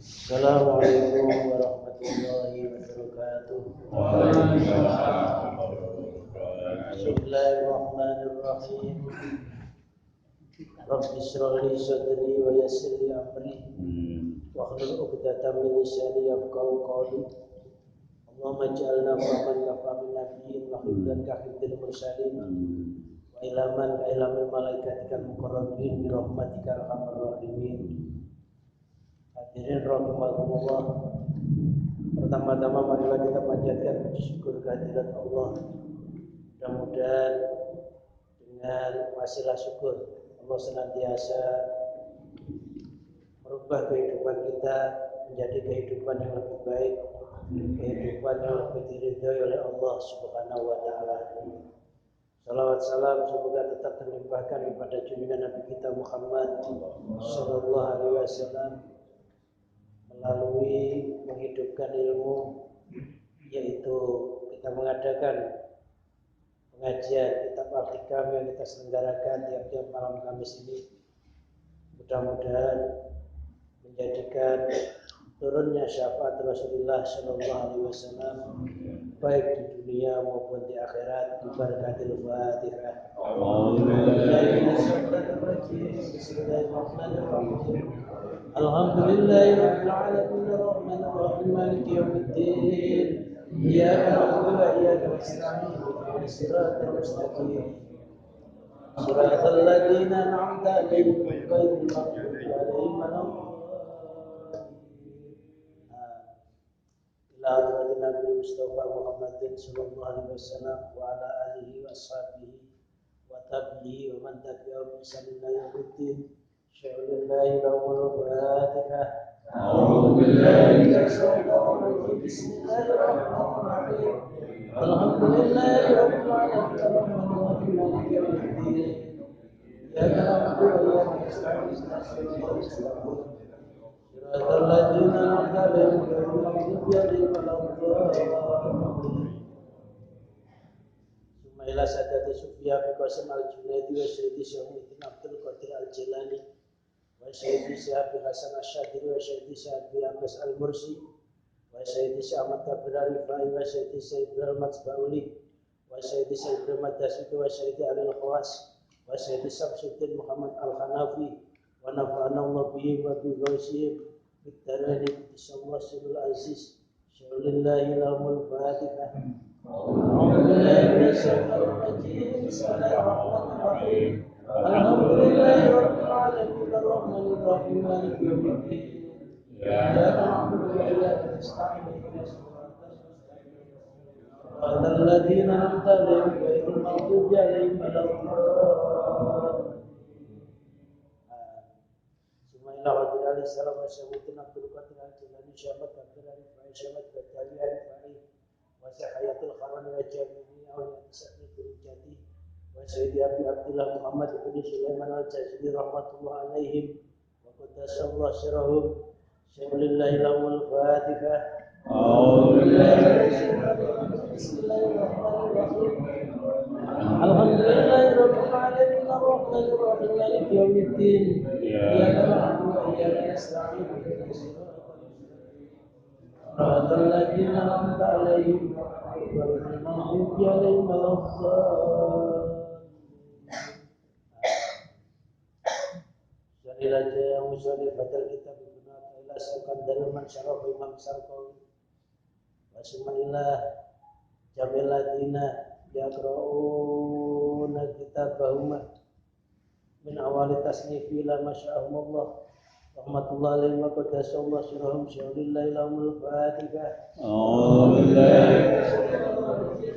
Assalamualaikum warahmatullahi wabarakatuh. Bismillahirrahmanirrahim. Rabbi shrah li sadri wa yassir li amri wahlul 'uqdatam min lisani yafqahu qawli. Allahumma ij'alna fahman kafamin nabiyyin wa hifdzan ka hifdzil mursalin wa ilaman ka ilamil malaikatikal muqarrabin bi rahmatika arhamar rahimin. Hadirin rahimakumullah. Pertama-tama marilah kita panjatkan puji syukur kehadirat Allah. Mudah-mudahan dengan wasilah syukur Allah senantiasa merubah kehidupan kita menjadi kehidupan yang lebih baik, kehidupan yang lebih diridhai oleh Allah Subhanahu wa taala. Salawat salam semoga tetap terlimpahkan kepada junjungan Nabi kita Muhammad sallallahu alaihi wasallam melalui menghidupkan ilmu, yaitu kita mengadakan pengajian kitab Al-Hikam yang kita selenggarakan tiap-tiap malam Kamis ini. Mudah-mudahan menjadikan turunnya syafaat Rasulullah sallallahu alaihi wasallam baik di dunia maupun di akhirat. Berkatil Fatihah. Bismillahirrahmanirrahim. Alhamdulillahirabbil alamin arrahmanir rahim maliki yaumiddin. Iyyaka na'budu wa iyyaka nasta'in. Ihdinas siratal mustaqim. Siratal ladzina an'amta 'alaihim ghairil maghdubi 'alaihim waladdallin. Ila hadratin Nabi Mustafa Muhammadin sallallahu alaihi wasallam wa ala alihi wa ashabihi wa tabi'ihi wa man tabi'ahum bi ihsan ila yaumiddin. Syai'ulillahi lahul Fatihah. A'udzu billahi minasy syaithanir rajim. Bismillahirrahmanirrahim. Alhamdulillahi rabbil alamin arrahmanir rahim maliki yaumiddin. Iyyaka na'budu wa iyyaka nasta'in. Ihdinas siratal mustaqim. Siratal ladzina an'amta 'alaihim ghairil maghdubi 'alaihim waladdallin. Sumaila Sadati Sufyan bin Qasim al-Junaidi wa Sayyidi Syaikhul Abdul Qadir al-Jilani wa Sayyidi Syekh Hasan Asy-Syadzili wa Sayyidi Syekh Abbas al-Mursi wa Sayyidi Syekh Ahmad Kabir al-Rifai wa Sayyidi Syekh al-Matsbauli wa Sayyidi Syekh al-Madasiki wa Sayyidi al-Khawas wa Sayyidi Syamsuddin Muhammad al-Hanafi wa nafa'ana Allah bihi wa bi ghausihim bidarani insyaallah sirrul aziz. Syaulillahi lahul Fatihah. Alhamdulillahi minasyaitonir rajim. Bismillahirrahmanirrahim. Alhamdulillahi rabbil alamin arrahmanir rahim maliki yaumiddin. Iyyaka na'budu wa iyyaka nasta'in. Ihdinas siratal mustaqim. Siratal ladzina an'amta 'alaihim ghairil maghdubi 'alaihim waladdallin. Sumaila wa alaihi salam wa Syaikhul Abdul Qadir al-Jilani Syekh Kabir al-Rifai Syekh Badali al-Rifai wa Hayatul Kharani wa Jami'i awliya Sayyidul Jati wa Sayyidi Abi Abdullah Muhammad bin Sulaiman al-Jazili rahmatullah alaihim wa qaddasallahu sirrahum. Syai'ulillahi lahul Fatihah. Bismillahirrahmanirrahim. Alhamdulillahi rabbil alamin arrahmanir rahim maliki yaumiddin. Iyyaka na'budu wa iyyaka nasta'in. Siratal ladzina an'amta 'alaihim ghairil maghdubi 'alaihim waladdallin. Syarilaja yang musyarif batal kitab ibnat ila sakandar man syaraf imam sarqawi wa sumaillah jamiladina yaqra'una kitabahuma min awali tasnifi ila masya'ahumullah rahmatullah alaihim wa qaddasallahu sirrahum. Syaulillahi lahul Fatihah.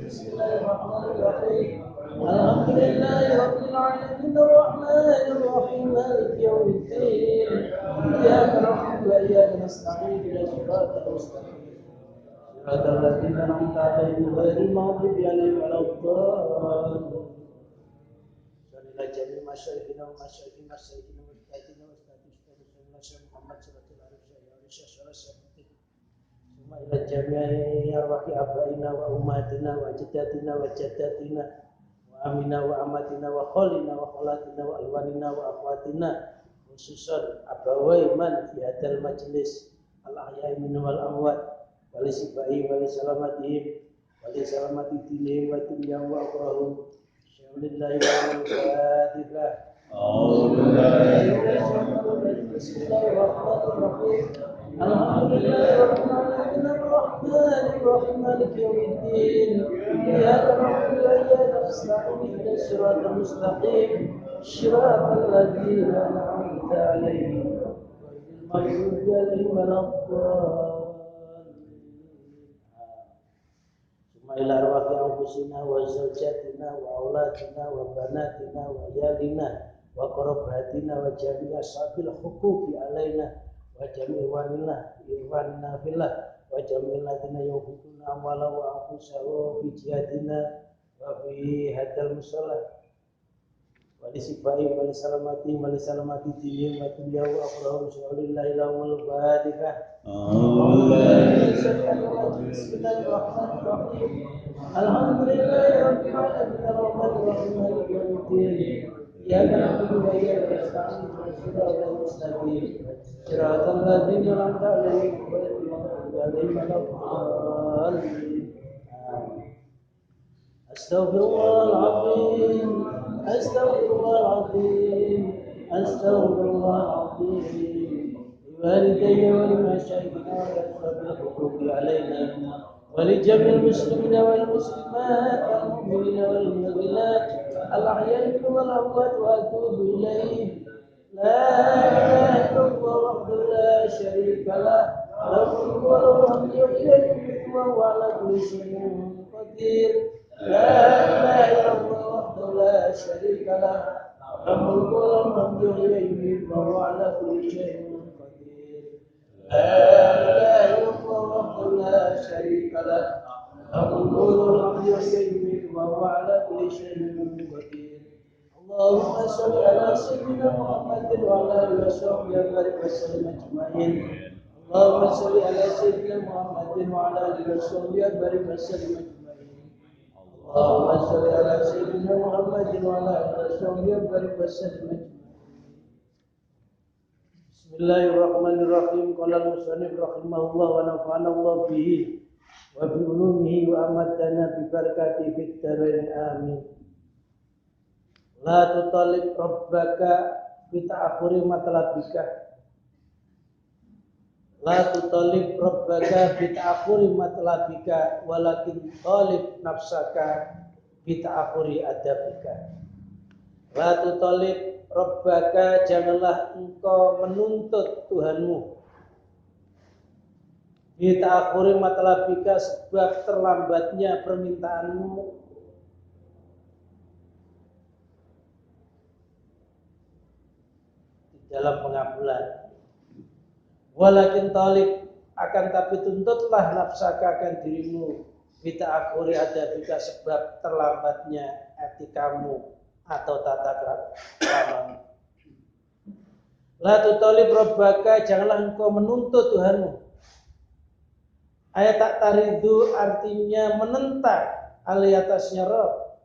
Bismillahirrahmanirrahim. Alhamdulillahi rabbil alamin arrahmanir rahim maliki yaumiddin. Iyyaka na'budu wa iyyaka nasta'in. Ihdinas siratal mustaqim. Siratal ladzina an'amta 'alaihim ghairil maghdubi 'alaihim waladdallin. Shallallahu alaihi masyaikhina wa masyaikhina sayyidina wa ustadzina wa ustadzina Syekh Muhammad sallallahu alaihi wasallam. Summa ila jami'i arwahi abaina wa ummatina wa jaddatina wa jaddatina wa amina wa amatina wa khalina wa khalatina wa alwanina wa akhwatina khususan abawai man fi hadal majlis al-ahya'i minhum wal amwat wa li sibai wa li salamatihim wa li salamati dinihim wa dunyahum wa ukhrahum. Syaulillahi wa al-fatihah. Bismillahirrahmanirrahim. Alhamdulillahi rabbil alamin arrahmanir rahim maliki yaumiddin. Iyyaka na'budu wa iyyaka nasta'in ihdinas siratal mustaqim. Shiratal ladzina an'amta 'alaihim ghairil maghdubi 'alaihim waladdallin. Ila arwahi anfusina wa zawjatina wa auladina wa banatina wa iyalina wa qarabatina wa jami'a sabil huquqi alaina wa jami'i ikhwanina fillah wa jami'il ladina yuhibbuna amwala wa anfusahum fi jihadina wa fi hadal musalla wa li sibai wa li salamati dinihim wa dunyahum wa akhrahum. Syaulillahi lahumul fatihah. Bismillahirrahmanirrahim. Alhamdulillahi rabbil alamin arrahmanir rahim maliki yaumiddin. Iyyaka na'budu wa iyyaka nasta'in ihdinas siratal mustaqim. Siratal ladzina an'amta 'alaihim ghairil maghdubi 'alaihim waladdallin. Astaghfirullahaladzim. Astaghfirullahaladzim. Astaghfirullahaladzim. والدي ولمشايخنا ولأصحاب الحقوق علينا ولجميع المسلمين والمسلمات والمؤمنين والمؤمنات الأحياء منهم والأموات وأتوب إليهم. لا إله إلا الله وحده لا شريك له له الملك وله الحمد وإليه يرجع وهو على كل شيء قدير. لا إله إلا الله وحده لا شريك له له الملك وله الحمد وإليه يرجع وهو على كل شيء. لا إله إلا الله وحده لا شريك له له الملك والحمد وإليه وهو على كل شيء قدير. اللهم صل على سيدنا محمد وعلى آله وصحبه وبارك وسلم أجمعين. اللهم صل على سيدنا محمد وعلى آله وصحبه وبارك وسلم أجمعين. اللهم صل على سيدنا محمد وعلى آله وصحبه وبارك وسلم أجمعين. Bismillahirrahmanirrahim. Qala al-musannif rahimahullah wa nafa'ana Allah bihi wa bi ulumihi wa amadana bi barakatihi fid dharain amin. La tutalib rabbaka bi ta'akhuri matlabika. La tutalib rabbaka bi ta'akhuri matlabika walakin talib nafsaka bi ta'akhuri adabika. La tutalib Rabbaka, janganlah engkau menuntut Tuhanmu bita'akhuri matlabika, sebab terlambatnya permintaanmu di dalam pengabulan. Walakin talib, akan tapi tuntutlah nafsaka, akan dirimu bita'akhuri adabika, sebab terlambatnya etikamu atau tata krama. La tutalib rabbaka, janganlah engkau menuntut Tuhanmu. Ayat tak taridu artinya menentang alai atasnya Rabb.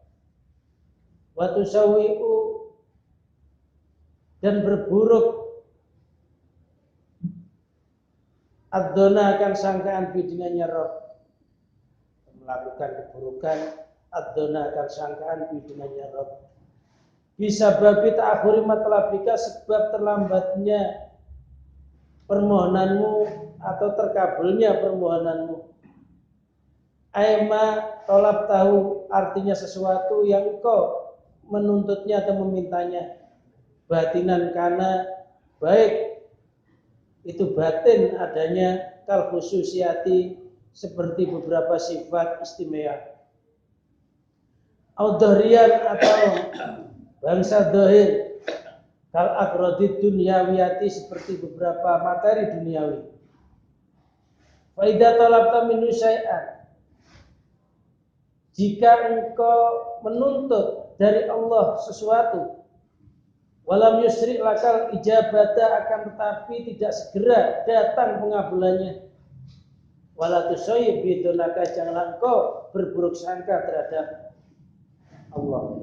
Wa tusawi'u, dan berburuk ad-dona, akan sangkaan bidingannya Rabb. Melakukan keburukan, ad-dona akan sangkaan bidingannya Rabb. Bisa babi ta'akhuri matlabika, sebab terlambatnya permohonanmu atau terkabulnya permohonanmu. Aima tolab tahu artinya sesuatu yang engkau menuntutnya atau memintanya. Batinan, karena baik itu batin adanya, kal khususiyati, seperti beberapa sifat istimewa. Audharian, atau bangsa dohir, kal akrodit dunyawiyati, seperti beberapa materi duniawi. Faidah talabta minu syai'an, jika engkau menuntut dari Allah sesuatu, walam yusri lakal ijabata, akan tetapi tidak segera datang pengabulannya. Wala tusayyib bidunaka, janganlah engkau berburuk sangka terhadap Allah.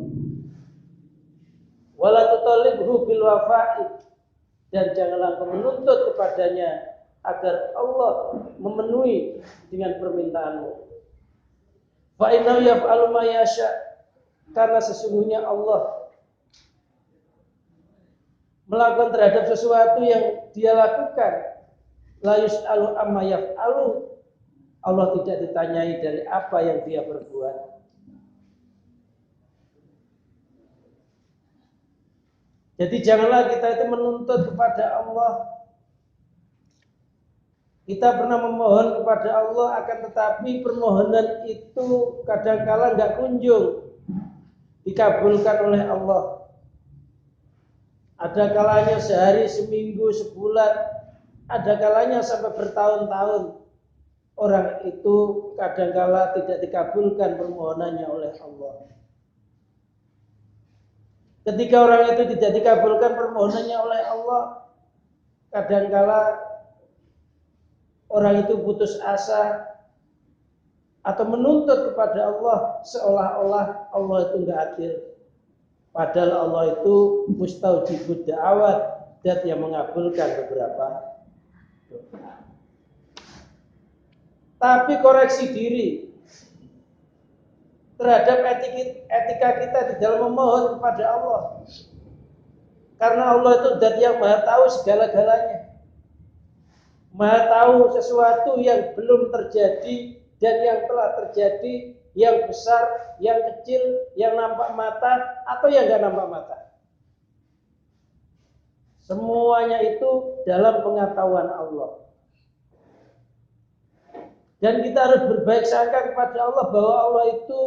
Wala tutalibhu bil wafa'i, dan janganlah menuntut kepadanya agar Allah memenuhi dengan permintaanmu. Fa innahu yaf'alu ma yasha, karena sesungguhnya Allah melakukan terhadap sesuatu yang Dia lakukan. La yus'alu amma yaf'alu, Allah tidak ditanyai dari apa yang Dia perbuat. Jadi janganlah kita itu menuntut kepada Allah. Kita pernah memohon kepada Allah, akan tetapi permohonan itu kadangkala nggak kunjung dikabulkan oleh Allah. Ada kalanya sehari, seminggu, sebulan, ada kalanya sampai bertahun-tahun. Orang itu kadangkala tidak dikabulkan permohonannya oleh Allah. Ketika orang itu tidak dikabulkan permohonannya oleh Allah, kadangkala orang itu putus asa atau menuntut kepada Allah seolah-olah Allah itu enggak adil. Padahal Allah itu mustaujibud da'awat, zat yang mengabulkan beberapa doa. Tapi koreksi diri terhadap etika kita di dalam memohon kepada Allah. Karena Allah itu zat yang maha tahu segala-galanya. Maha tahu sesuatu yang belum terjadi dan yang telah terjadi, yang besar, yang kecil, yang nampak mata atau yang enggak nampak mata. Semuanya itu dalam pengetahuan Allah. Dan kita harus berbaik sangka kepada Allah bahwa Allah itu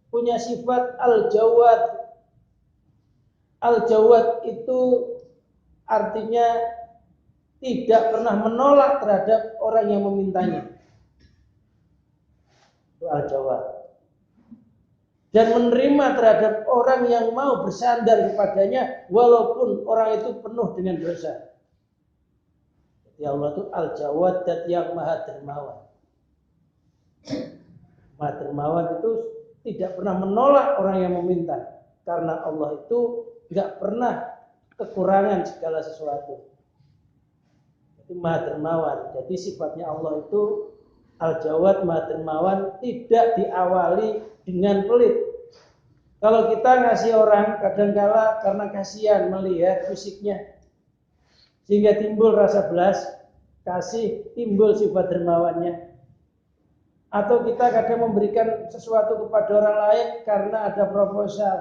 punya sifat Al-Jawad. Al-Jawad itu artinya tidak pernah menolak terhadap orang yang memintanya. Itu Al-Jawad. Dan menerima terhadap orang yang mau bersandar kepadanya walaupun orang itu penuh dengan dosa. Jadi Allah itu Al-Jawad, zat yang maha dermawan. Maha dermawan itu tidak pernah menolak orang yang meminta, karena Allah itu tidak pernah kekurangan segala sesuatu. Itu maha dermawan. Jadi sifatnya Allah itu Al-Jawad, maha dermawan, tidak diawali dengan pelit. Kalau kita ngasih orang kadangkala karena kasihan melihat fisiknya sehingga timbul rasa belas kasih, timbul sifat dermawannya. Atau kita kadang memberikan sesuatu kepada orang lain karena ada proposal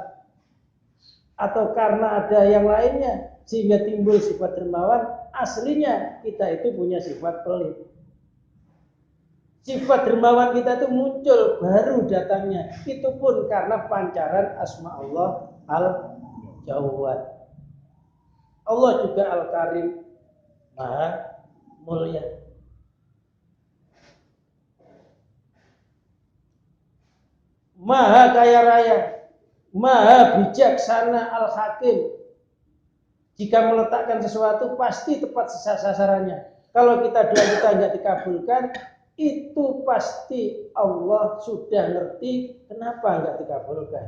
atau karena ada yang lainnya sehingga timbul sifat dermawan. Aslinya kita itu punya sifat pelit. Sifat dermawan kita itu muncul baru datangnya. Itu pun karena pancaran asma Allah Al-Jawad. Allah juga Al-Karim, Maha Mulia. Maha kaya raya, maha bijaksana, Al-Hakim. Jika meletakkan sesuatu pasti tepat sasarannya. Kalau kita doa kita tidak dikabulkan, itu pasti Allah sudah ngerti kenapa enggak dikabulkan.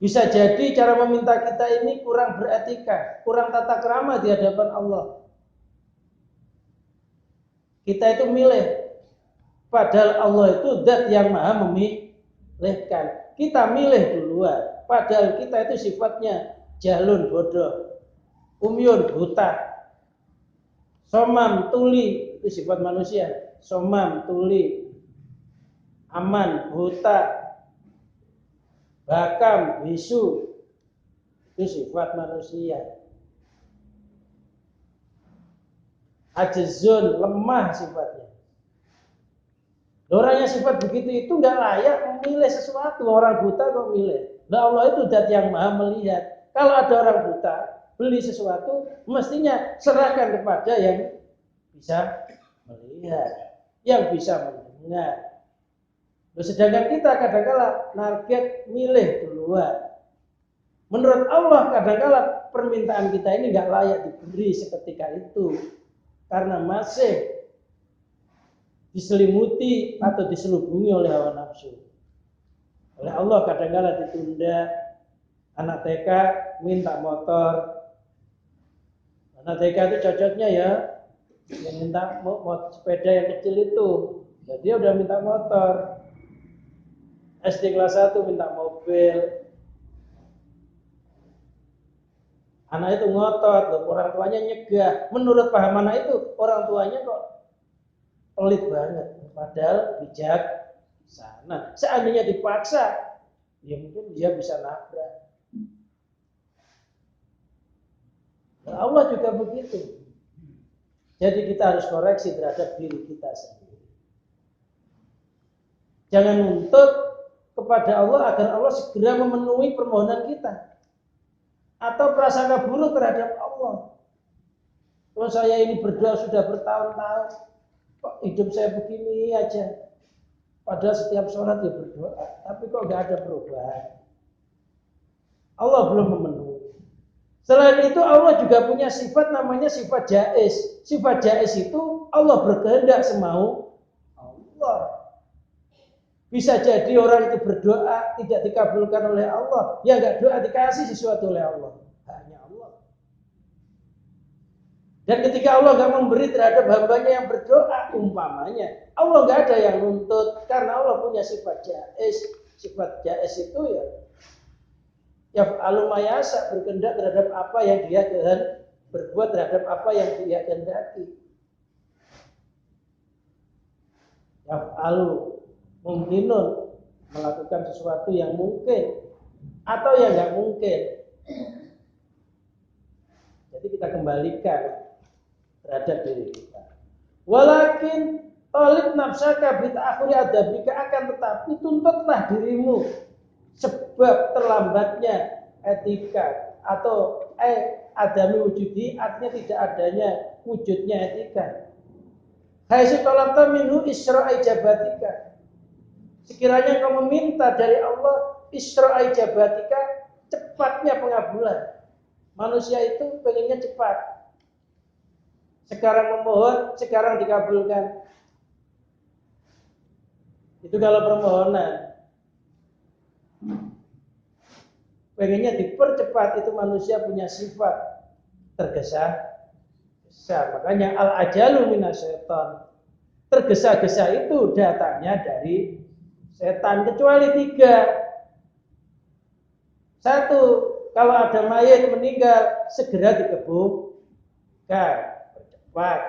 Bisa jadi cara meminta kita ini kurang beretika, kurang tata krama di hadapan Allah. Kita itu milih, padahal Allah itu zat yang maha memilihkan. Kita milih duluan, padahal kita itu sifatnya jalun bodoh, umyun buta, somam tuli, itu sifat manusia. Somam tuli, aman buta, bakam bisu, itu sifat manusia. Ajzun, lemah sifatnya. Orangnya sifat begitu itu nggak layak memilih sesuatu. Orang buta kok milih. Nah Allah itu zat yang maha melihat. Kalau ada orang buta beli sesuatu, mestinya serahkan kepada yang bisa melihat, yang bisa mendengar. Sedangkan kita kadang-kala target milih duluan. Menurut Allah kadang-kala permintaan kita ini nggak layak diberi seketika itu, karena masih diselimuti atau diselubungi oleh hawa nafsu. Oleh Allah kadang-kala ditunda. Anak TK minta motor. Anak TK itu cocoknya ya Yang minta mau sepeda yang kecil itu, ya dia udah minta motor. SD kelas 1 minta mobil. Anak itu ngotot, loh, orang tuanya nyegah. Menurut paham anak itu, orang tuanya kok pelit banget. Padahal bijak sana. Seandainya dipaksa, ya mungkin dia bisa nabrak. Nah, Allah juga begitu. Jadi kita harus koreksi terhadap diri kita sendiri. Jangan nuntut kepada Allah agar Allah segera memenuhi permohonan kita. Atau prasangka buruk terhadap Allah. Kalau saya ini berdoa sudah bertahun-tahun, kok hidup saya begini aja. Padahal setiap sholat dia berdoa, tapi kok nggak ada perubahan. Allah belum memenuhi. Selain itu Allah juga punya sifat namanya sifat jaiz. Sifat jaiz itu Allah berkehendak semau Allah. Bisa jadi orang itu berdoa tidak dikabulkan oleh Allah, ya nggak doa dikasih sesuatu oleh Allah, hanya Allah. Dan ketika Allah nggak memberi terhadap hambanya yang berdoa, umpamanya Allah nggak ada yang nuntut karena Allah punya sifat jaiz. Sifat jaiz itu ya alumayasa, berkehendak terhadap apa yang dia kehendaki, berbuat terhadap apa yang dia kehendaki. Ya mungkinun, melakukan sesuatu yang mungkin atau yang nggak mungkin. Jadi kita kembalikan terhadap diri kita. Walakin talib nafsaka bita'akhuri adabika, akan tetapi tuntutlah dirimu sebab terlambatnya etika atau adami wujudi, artinya tidak adanya wujudnya etika. Haitsu talabta minhu isra'i jabatika, sekiranya kau meminta dari Allah isra'i jabatika, cepatnya pengabulan. Manusia itu pengennya cepat. Sekarang memohon, sekarang dikabulkan. Itu kalau permohonan. Pengennya dipercepat, itu manusia punya sifat tergesa-gesa. Makanya al-ajalu minasyaiton. Tergesa-gesa itu datangnya dari setan, kecuali 3. 1, kalau ada mayat meninggal segera dikebukan, bercepat,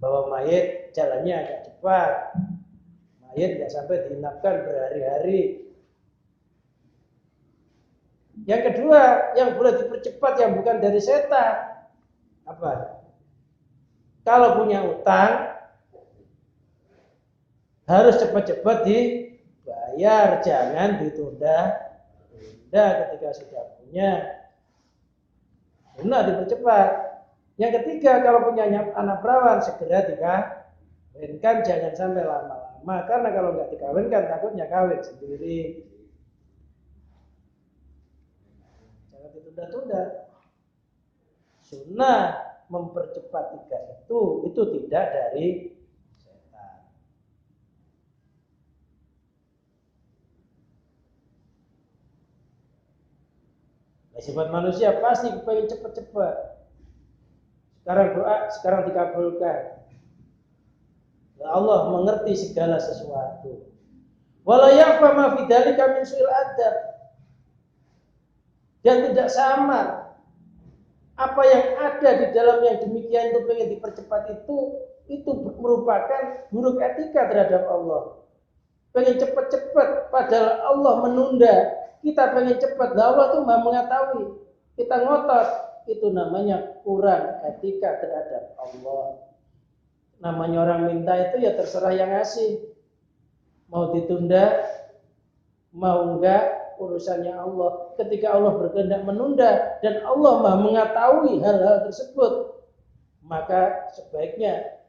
bawa mayat jalannya agak cepat, mayat tidak sampai diinapkan berhari-hari. Yang kedua, yang boleh dipercepat yang bukan dari setan, apa? Kalau punya utang harus cepat-cepat dibayar, jangan ditunda ketika sudah punya. Benar, dipercepat. Yang ketiga, kalau punya anak perawan segera dikawinkan, jangan sampai lama-lama, karena kalau nggak dikawinkan takutnya kawin sendiri. Jangan ditunda-tunda. Sunnah mempercepat 3 itu tidak dari setan. Nah, sifat manusia pasti pengen cepat-cepat. Sekarang doa, sekarang dikabulkan. Ya Allah mengerti segala sesuatu. Wala yakhfa ma fi dzalika min su'il adab. Dan tidak samar apa yang ada di dalam yang demikian itu pengen dipercepat itu merupakan buruk etika terhadap Allah. Pengen cepat-cepat padahal Allah menunda. Kita pengen cepat, Allah tuh Maha mengetahui. Kita ngotot, itu namanya kurang etika terhadap Allah. Namanya orang minta itu ya terserah yang ngasih. Mau ditunda, mau enggak, urusannya Allah. Ketika Allah berkehendak menunda dan Allah Maha mengetahui hal-hal tersebut, maka sebaiknya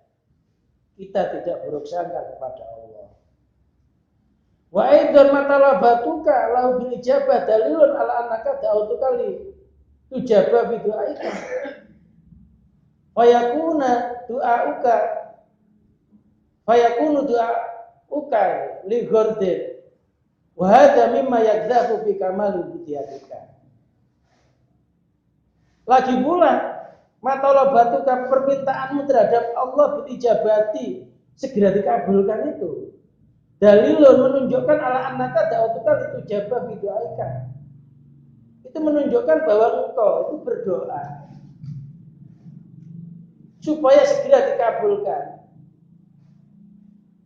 kita tidak buruk sangka kepada Allah. Wa aidan matalabatuka lahu bil ijabah dalilun ala annaka da'utuka li tujabah bi du'aika. Fa yakunu du'auka li ghardin. Wa hadza mimma yakdzafu fi kamali budiyatika. Lagi pula Matolabatuka, permintaanmu terhadap Allah bijabati segera dikabulkan itu. Dalilun menunjukkan ala annaka da'utuka itu jabah bidu'aika. Itu menunjukkan bahwa engkau itu berdoa supaya segera dikabulkan.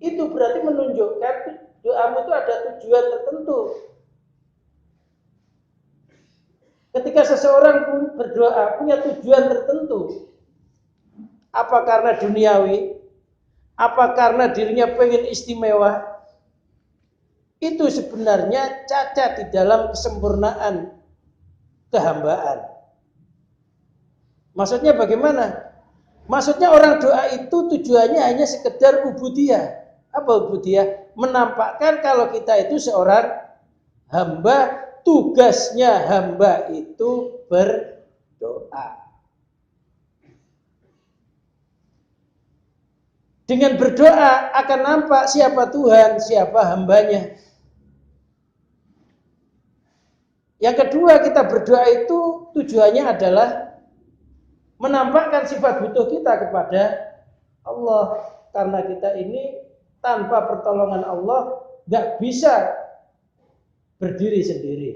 Itu berarti menunjukkan doamu itu ada tujuan tertentu. Ketika seseorang pun berdoa punya tujuan tertentu, apa karena duniawi, apa karena dirinya pengen istimewa, itu sebenarnya cacat di dalam kesempurnaan kehambaan. Maksudnya bagaimana? Maksudnya orang doa itu tujuannya hanya sekedar ubudiyah. Apa ubudiyah? Menampakkan kalau kita itu seorang hamba. Tugasnya hamba itu berdoa. Dengan berdoa akan nampak siapa Tuhan, siapa hambanya. Yang kedua, kita berdoa itu tujuannya adalah menampakkan sifat butuh kita kepada Allah. Karena kita ini tanpa pertolongan Allah gak bisa berdiri sendiri.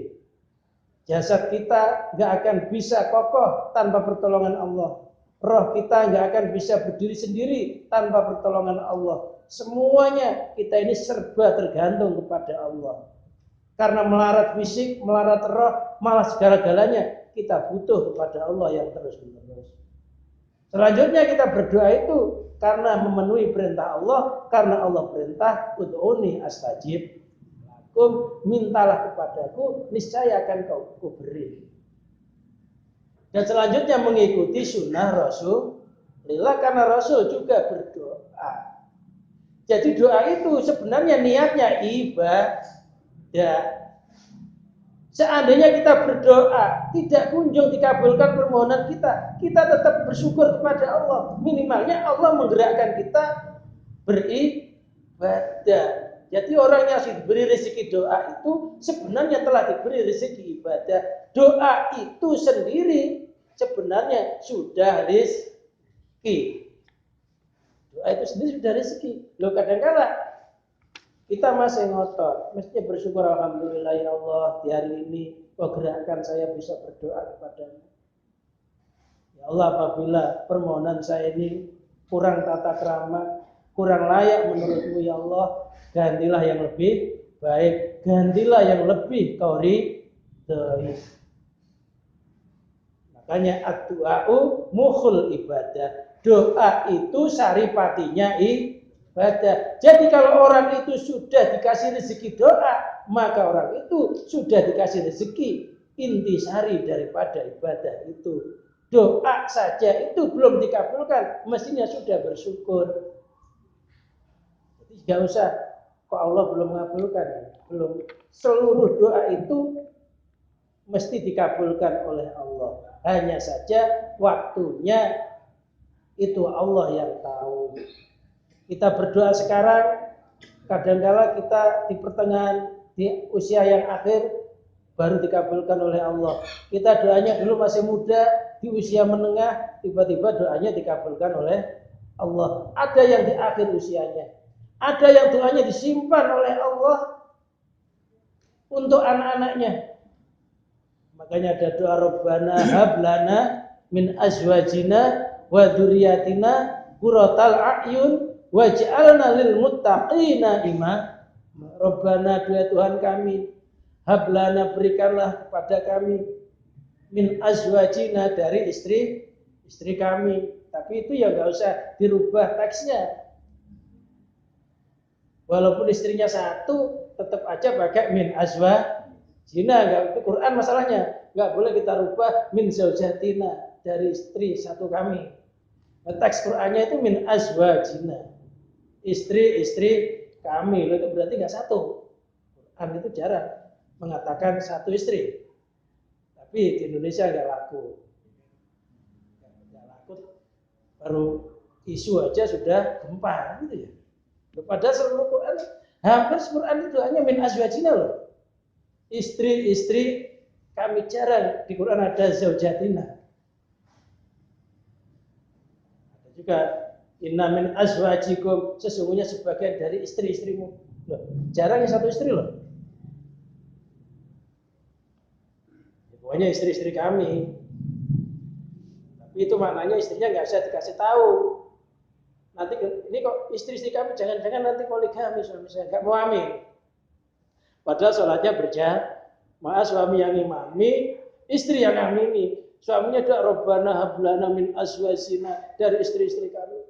Jasad kita gak akan bisa kokoh tanpa pertolongan Allah. Roh kita gak akan bisa berdiri sendiri tanpa pertolongan Allah. Semuanya kita ini serba tergantung kepada Allah. Karena melarat fisik, melarat roh, malah segala-galanya kita butuh kepada Allah yang terus-menerus. Selanjutnya kita berdoa itu karena memenuhi perintah Allah. Karena Allah perintah, ud'uni astajib. Mintalah kepadaku, niscaya akan kau beri. Dan selanjutnya mengikuti sunnah Rasulullah, karena Rasul juga berdoa. Jadi doa itu sebenarnya niatnya ibadah. Seandainya kita berdoa tidak kunjung dikabulkan permohonan kita, kita tetap bersyukur kepada Allah. Minimalnya Allah menggerakkan kita beribadah. Jadi orang yang diberi rezeki doa itu sebenarnya telah diberi rezeki ibadah. Doa itu sendiri sebenarnya sudah rezeki. Doa itu sendiri sudah rezeki. Loh kadang-kala kita masih ngotot. Mestinya bersyukur, alhamdulillah ya Allah di hari ini kau gerakkan saya bisa berdoa kepadamu. Ya Allah, apabila permohonan saya ini kurang tata krama, kurang layak menurutmu ya Allah, gantilah yang lebih baik, gantilah yang lebih kau ridhoi. Makanya ad-du'a'u mukhul ibadah. Doa itu saripatinya ibadah. Jadi kalau orang itu sudah dikasih rezeki doa, maka orang itu sudah dikasih rezeki intisari daripada ibadah itu. Doa saja itu belum dikabulkan, mestinya sudah bersyukur. Jadi gak usah kok Allah belum mengabulkan, belum. Seluruh doa itu mesti dikabulkan oleh Allah. Hanya saja waktunya itu Allah yang tahu. Kita berdoa sekarang, kadang-kala kita di pertengahan, di usia yang akhir baru dikabulkan oleh Allah. Kita doanya dulu masih muda, di usia menengah, tiba-tiba doanya dikabulkan oleh Allah. Ada yang di akhir usianya. Ada yang doanya disimpan oleh Allah untuk anak-anaknya. Makanya ada doa Rabbana hablana min azwajina wa dzurriyyatina qurratal a'yun waj'alna lil muttaqina imama. Rabbana, doa Tuhan kami, hablana, berikanlah kepada kami, min azwajina, dari istri kami. Tapi itu ya enggak usah dirubah teksnya. Walaupun istrinya satu, tetap aja pakai min azwajina. Enggak, itu Quran masalahnya. Enggak boleh kita rubah min zaujatina, dari istri satu kami. Teks Qurannya itu min azwajina, istri kami. Itu berarti enggak satu. Quran itu jarang mengatakan satu istri. Tapi di Indonesia enggak laku. Enggak laku. Baru isu aja sudah gempar gitu ya. Padahal seluruh Quran, hampir Quran itu hanya min azwajina loh. Istri kami, jarang di Quran ada zaujatina. Juga inna min azwajikum, sesungguhnya sebagian dari istri-istrimu. Loh, jarang yang satu istri loh. Pokoknya istri-istri kami. Tapi itu maknanya istrinya nggak usah dikasih tahu. Nanti ini kok istri-istri kami jangan-jangan nanti poligami suami saya nggak mau amin. Padahal sholatnya berjamaah, suami yang imami, istri yang amini. Suaminya doa Rabbana hablana min azwajina, dari istri-istri kami.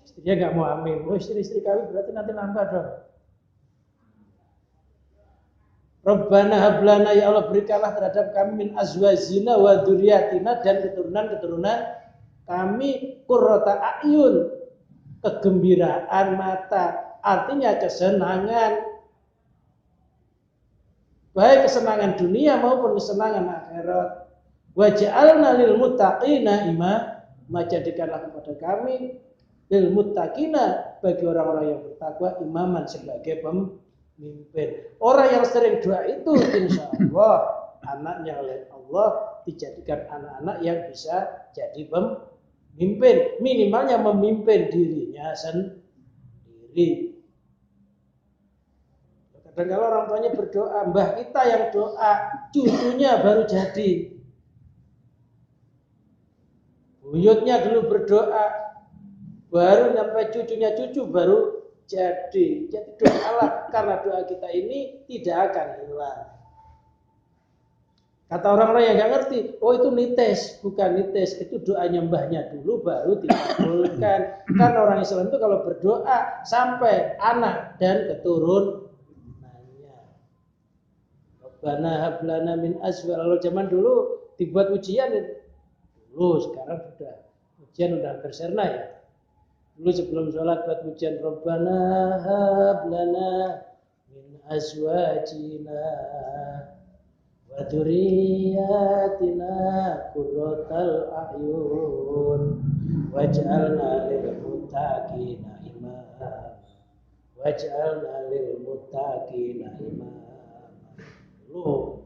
Istrinya nggak mau amin. Oh, istri-istri kami berarti nanti nambah dong. Rabbana hablana, ya Allah berikanlah terhadap kami min azwajina wa dzurriyyatina, dan keturunan-keturunan kami qurrata a'yun, kegembiraan mata, artinya kesenangan, baik kesenangan dunia maupun kesenangan akhirat. Waj'alna lil muttaqina imama, jadikanlah kepada kami lil muttaqina, bagi orang-orang yang bertakwa, imaman, sebagai pemimpin. Orang yang sering doa itu insya Allah anaknya oleh Allah dijadikan anak-anak yang bisa jadi pemimpin, minimalnya memimpin dirinya sendiri. Kadang kalau orang tuanya berdoa, mbah kita yang doa, cucunya baru jadi. Buyutnya dulu berdoa, baru sampai cucunya cucu baru jadi. Jadi doalah, karena doa kita ini tidak akan hilang. Kata orang-orang yang nggak ngerti, oh itu nites, bukan nites, itu doanya mbahnya dulu baru dikabulkan. Kan orang Islam itu kalau berdoa sampai anak dan keturunannya. Rabbana hablana min azwajina. Kalau zaman dulu dibuat ujian dulu, sekarang sudah ujian udah hampir sirna ya. Dulu sebelum sholat buat ujian Rabbana hablana min azwajina wa dzurriyyatina qurratal a'yun waj'alna lil muttaqina imama waj'alna lil muttaqina imama. Dulu.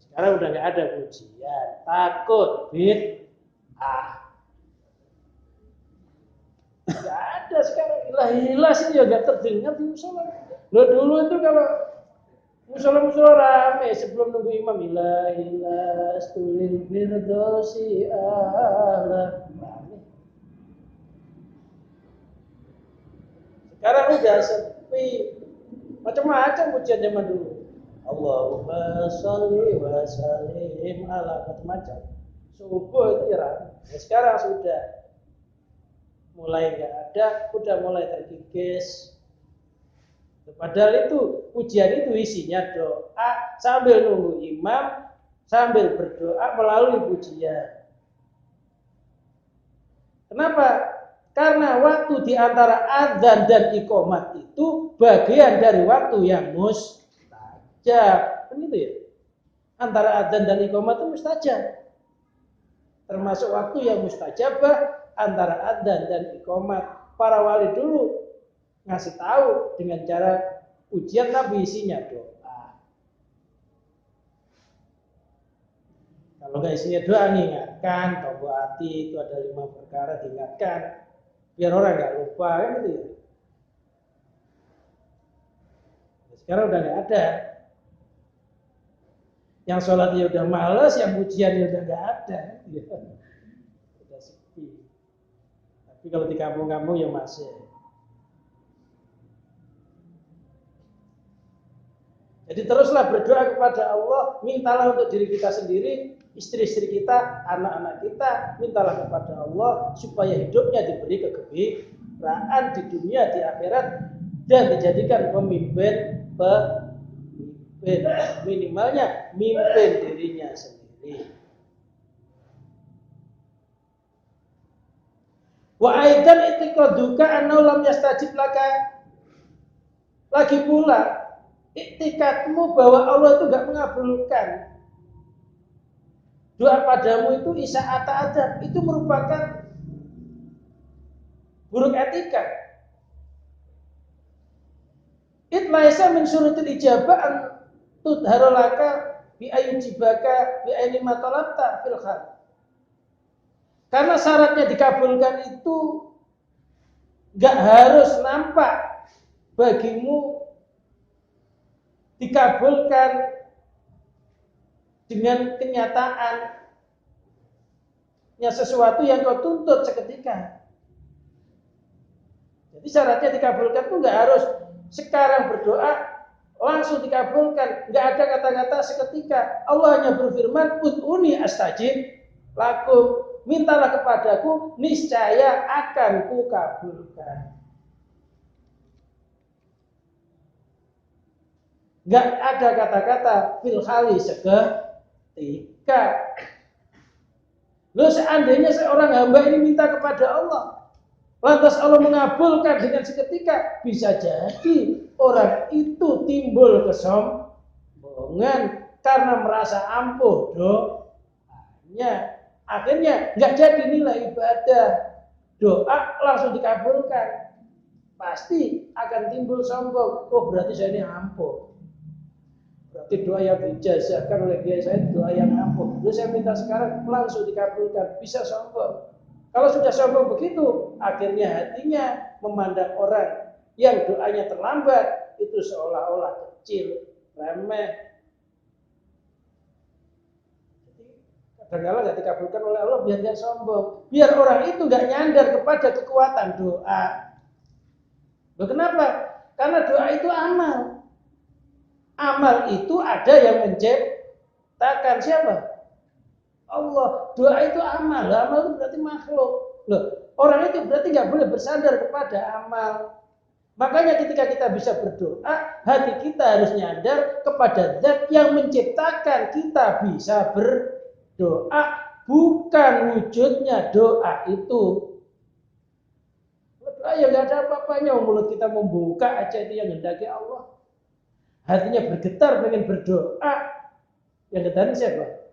Sekarang udah nggak ada ujian, takut bid'ah. Nggak ada sekarang, ilah sih ya nggak terdengar di musola. Loh dulu itu kalau musola rame sebelum nunggu imam, ilah stulil firdosi ala. Sekarang udah sepi, macam-macam ujian zaman dulu. Allahumma sholli wa sallim ala, macam-macam. Subuh itu ya, sekarang sudah mulai nggak ada, udah mulai terkikis. Padahal itu ujian itu isinya doa sambil nunggu imam, sambil berdoa melalui pujian. Kenapa? Karena waktu di antara adzan dan iqomat itu bagian dari waktu yang mustajab. Kan itu ya? Antara adzan dan iqomat itu mustajab. Termasuk waktu yang mustajabah antara adzan dan iqomat. Para wali dulu ngasih tahu dengan cara ujian, tapi isinya doa. Kalau nggak isinya doa, ingatkan, tobo hati itu ada 5 perkara, diingatkan biar orang nggak lupa, kan gitu ya. Sekarang udah nggak ada. Yang sholatnya udah males, yang ujiannya udah nggak ada, udah sepi. Tapi kalau di kampung-kampung ya masih. Jadi teruslah berdoa kepada Allah, mintalah untuk diri kita sendiri, istri-istri kita, anak-anak kita, mintalah kepada Allah supaya hidupnya diberi kegembiraan di dunia, di akhirat, dan dijadikan pemimpin, minimalnya mimpin dirinya sendiri. Wa aidan itiqaduka annahu lam yastajib laka. Lagi pula iktikadmu bahwa Allah itu enggak mengabulkan doa padamu itu isaat adzan, itu merupakan buruk etika. It laisa min syurutil ijabah an tudharu laka bi ayujibaka bi aini matalabta fil khalq. Karena syaratnya dikabulkan itu nggak harus nampak bagimu dikabulkan dengan kenyataannya sesuatu yang kau tuntut seketika. Jadi syaratnya dikabulkan itu nggak harus sekarang berdoa langsung dikabulkan, nggak ada kata-kata seketika. Allah hanya berfirman, "Ud'uni astajib lakum." Mintalah kepadaku, niscaya akan kukabulkan. Nggak ada kata-kata fil khali seketika. Loh, seandainya seorang hamba ini minta kepada Allah, lantas Allah mengabulkan dengan seketika, bisa jadi orang itu timbul kesombongan karena merasa ampuh doanya. Akhirnya nggak jadi nilai ibadah, doa langsung dikabulkan, pasti akan timbul sombong. Oh, berarti saya ini ampuh, berarti doa yang dijazahkan oleh dia saya doa yang ampuh. Lalu saya minta sekarang langsung dikabulkan, bisa sombong. Kalau sudah sombong begitu, akhirnya hatinya memandang orang yang doanya terlambat itu seolah-olah kecil, remeh. Kadang-kadang nggak dikabulkan oleh Allah biar dia sombong, biar orang itu nggak nyandar kepada kekuatan doa. Loh, kenapa? Karena doa itu amal. Amal itu ada yang menciptakan siapa? Allah. Doa itu amal. Amal itu berarti makhluk. Loh, orang itu berarti nggak boleh bersandar kepada amal. Makanya ketika kita bisa berdoa, hati kita harus nyandar kepada zat yang menciptakan kita bisa berdoa, bukan wujudnya doa itu. Doa yang nggak ada apa-apanya, mulut kita membuka aja itu yang hendaki Allah. Hatinya bergetar pengen berdoa, yang getar siapa?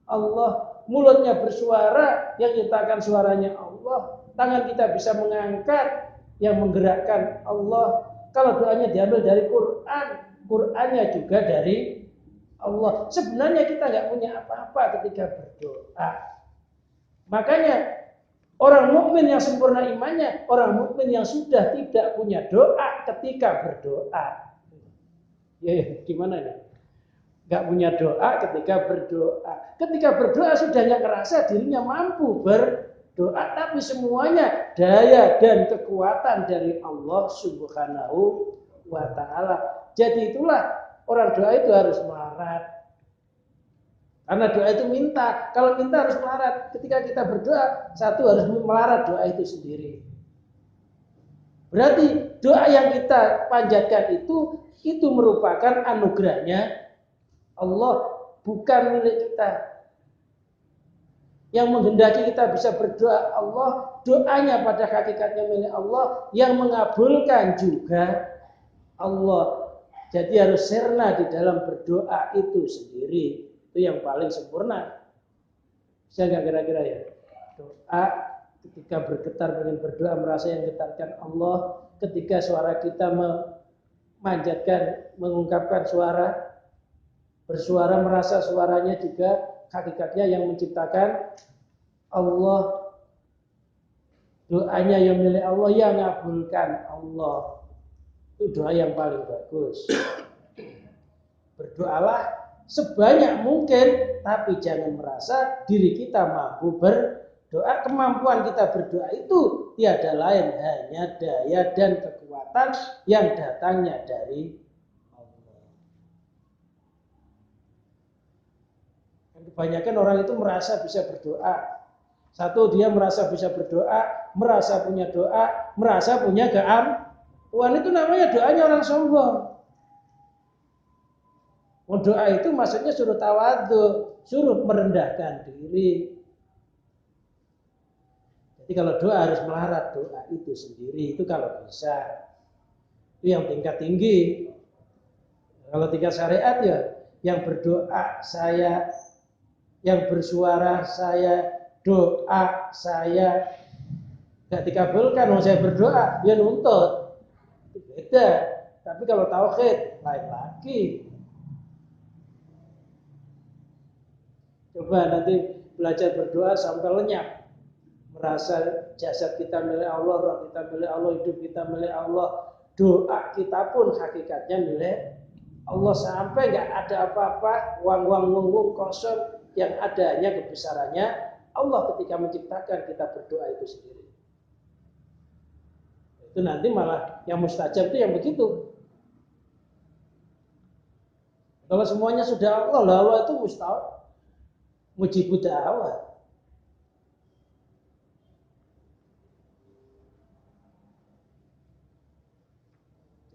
Allah. Mulutnya bersuara, yang nyiptakan suaranya Allah. Tangan kita bisa mengangkat, yang menggerakkan Allah. Kalau doanya diambil dari Quran, Qurannya juga dari Allah. Sebenarnya kita nggak punya apa-apa ketika berdoa. Makanya orang mukmin yang sempurna imannya, orang mukmin yang sudah tidak punya doa ketika berdoa. Ya, gimana nih? Gak punya doa ketika berdoa. Ketika berdoa sudah nggak ngerasa dirinya mampu berdoa, tapi semuanya daya dan kekuatan dari Allah Subhanahu wa Ta'ala. Jadi itulah orang doa itu harus melarat. Karena doa itu minta. Kalau minta harus melarat. Ketika kita berdoa, satu harus melarat doa itu sendiri. Berarti doa yang kita panjatkan itu merupakan anugerahnya Allah, bukan milik kita. Yang menghendaki kita bisa berdoa Allah, doanya pada hakikatnya milik Allah, yang mengabulkan juga Allah. Jadi harus sirna di dalam berdoa itu sendiri. Itu yang paling sempurna. Bisa nggak kira-kira ya? Doa ketika bergetar dengan berdoa merasa yang getarkan Allah. Ketika suara kita memanjatkan, mengungkapkan suara, bersuara merasa suaranya juga hakikatnya yang menciptakan Allah. Doanya yang milik Allah, yang ngabulkan Allah. Itu doa yang paling bagus. Berdoalah sebanyak mungkin, tapi jangan merasa diri kita mampu berdoa. Kemampuan kita berdoa itu tiada lain hanya daya dan kekuatan yang datangnya dari Allah. Kebanyakan orang itu merasa bisa berdoa. Satu, dia merasa bisa berdoa, merasa punya doa, merasa punya keampuhan. Itu namanya doanya orang sombong. Doa itu maksudnya suruh tawadhu, suruh merendahkan diri. Jadi kalau doa harus melarat doa itu sendiri, itu kalau bisa. Itu yang tingkat tinggi. Kalau tingkat syariat ya, yang berdoa saya, yang bersuara saya, doa saya gak dikabulkan, mau saya berdoa, ya nuntut. Itu beda. Tapi kalau tauhid lain lagi. Coba nanti belajar berdoa sampai lenyap. merasa jasad kita milik Allah, roh kita milik Allah, hidup kita milik Allah, doa kita pun hakikatnya milik Allah, sampai nggak ada apa-apa, wang kosong, yang adanya kebesarannya Allah ketika menciptakan kita berdoa itu sendiri. Itu nanti malah yang mustajab itu yang begitu. Kalau semuanya sudah Allah, Allah itu mujibud da'wah.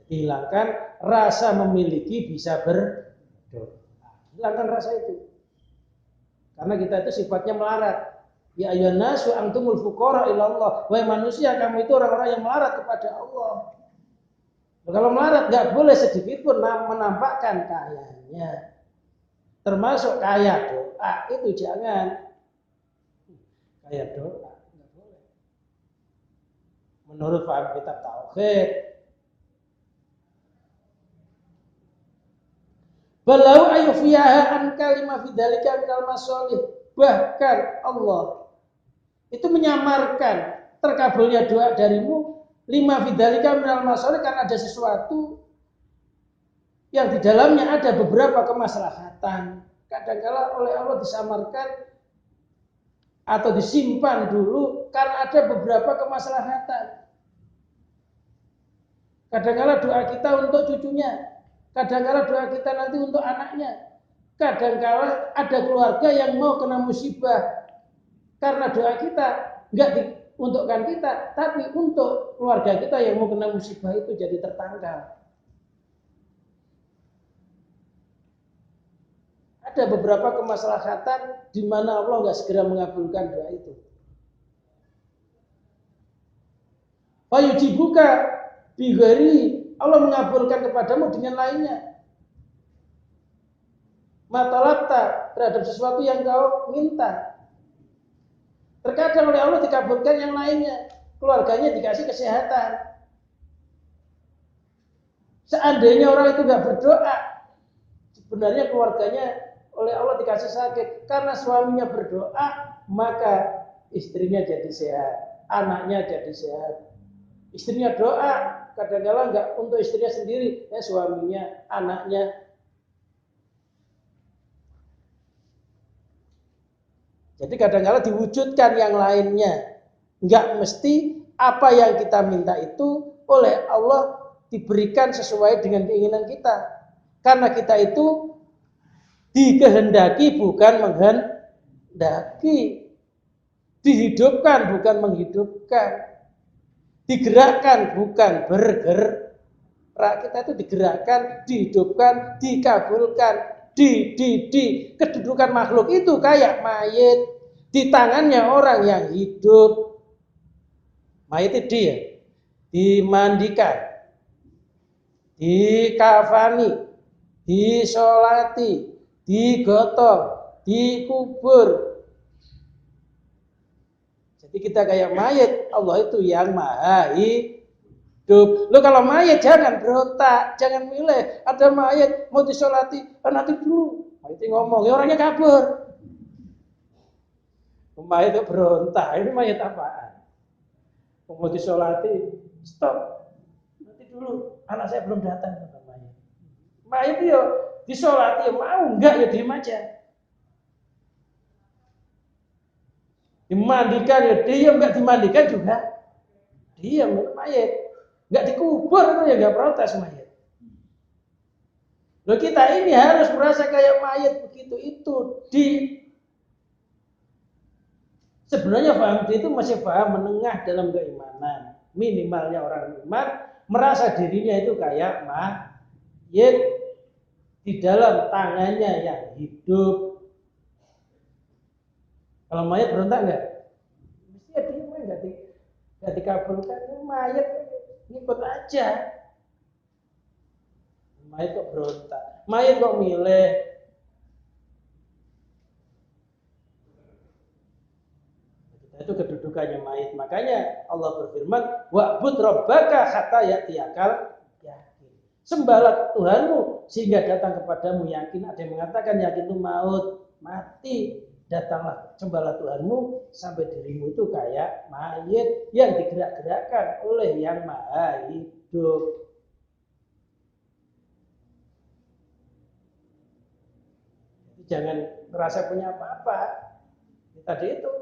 Jadi hilangkan rasa memiliki bisa berdoa. Hilangkan rasa itu. Karena kita itu sifatnya melarat. Ya ayyuhan nasu antumul fuqara ila Allah. Wahai manusia, kamu itu orang-orang yang melarat kepada Allah. Kalau melarat nggak boleh sedikit pun menampakkan kayanya. Termasuk kaya doa itu jangan. Kaya doa nggak boleh. Menurut paham kitab tauhid. Balau ayufiyaha an kalimah fidzalika minal masolih. Bahkan Allah itu menyamarkan terkabulnya doa darimu lima fidzalika minal masolih, karena ada sesuatu yang di dalamnya ada beberapa kemaslahatan. Kadang-kala oleh Allah disamarkan atau disimpan dulu karena ada beberapa kemaslahatan. Kadang-kala doa kita untuk cucunya, kadang-kala doa kita nanti untuk anaknya, kadang-kala ada keluarga yang mau kena musibah karena doa kita enggak diuntukkan kita, tapi untuk keluarga kita yang mau kena musibah itu jadi tertanggal. Ada beberapa kemaslahatan di mana Allah enggak segera mengabulkan doa itu. Fayujibuka bighairi, Allah mengabulkan kepadamu dengan lainnya. Matalabta, terhadap sesuatu yang kau minta. Terkadang oleh Allah dikabulkan yang lainnya. Keluarganya dikasih kesehatan. Seandainya orang itu nggak berdoa, sebenarnya keluarganya oleh Allah dikasih sakit. Karena suaminya berdoa, maka istrinya jadi sehat, anaknya jadi sehat. Istrinya doa, kadang-kadang enggak untuk istrinya sendiri, ya suaminya, anaknya. Jadi kadang-kadang diwujudkan yang lainnya. Enggak mesti apa yang kita minta itu oleh Allah diberikan sesuai dengan keinginan kita. Karena kita itu dikehendaki bukan menghendaki. Dihidupkan bukan menghidupkan. Digerakkan bukan bergerak. Kita itu digerakkan, dihidupkan, dikabulkan. Kedudukan makhluk itu kayak mayit di tangannya orang yang hidup. Mayit itu dia dimandikan, dikafani, disolati, digotong, dikubur. Jadi kita kayak mayit, Allah itu yang maha hidup. Lo kalau mayit jangan berontak, jangan milih. Ada mayit mau disolati, nanti dulu. Mayit ngomong, ya orangnya kabur. Mayit itu berontak, ini mayit apaan? Mau disolati, stop. Nanti dulu, anak saya belum datang kata mayit. Mayit itu disolati, mau enggak ya diem aja. Dimandikan ya diam, enggak dimandikan juga diam. Mayit enggak dikubur itu ya enggak protes mayit. Loh kita ini harus merasa kayak mayit begitu itu sebenarnya paham itu masih paham menengah dalam keimanan. Minimalnya orang iman merasa dirinya itu kayak mayit di dalam tangannya yang hidup. Kalau mayit berontak enggak? Mesti ya dia enggak dikabulkan. Mayit ngikut aja. Mayit kok berontak? Mayit kok milih? Itu kedudukannya mayit. Makanya Allah berfirman, wa'bud rabbaka hatta ya'tiyakal yakin. Sembahlah Tuhanmu sehingga datang kepadamu yakin. Ada yang mengatakan yakin itu maut, mati. datanglah sembahlah Tuhanmu sampai dirimu itu kayak mayit yang digerak-gerakkan oleh yang maha hidup. Jangan merasa punya apa-apa. Tadi itu.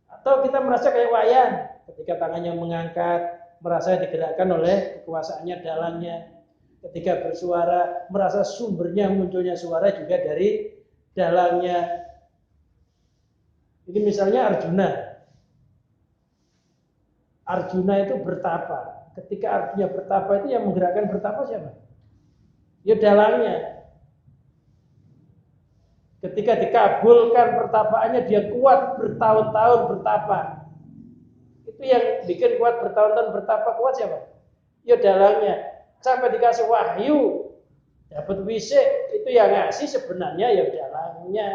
Atau kita merasa kayak wayang ketika tangannya mengangkat, merasa digerakkan oleh kekuasaannya dalangnya. Ketika bersuara, merasa sumbernya munculnya suara juga dari dalangnya. Ini misalnya Arjuna. Arjuna itu bertapa. Ketika Arjuna bertapa itu yang menggerakkan bertapa siapa? Ya dalangnya. Ketika dikabulkan pertapaannya, dia kuat bertahun-tahun bertapa. Itu yang bikin kuat bertahun-tahun bertapa, kuat siapa? Ya dalangnya. Sampai dikasih wahyu, dapat wisik, itu yang ngasih sebenarnya ya dalangnya.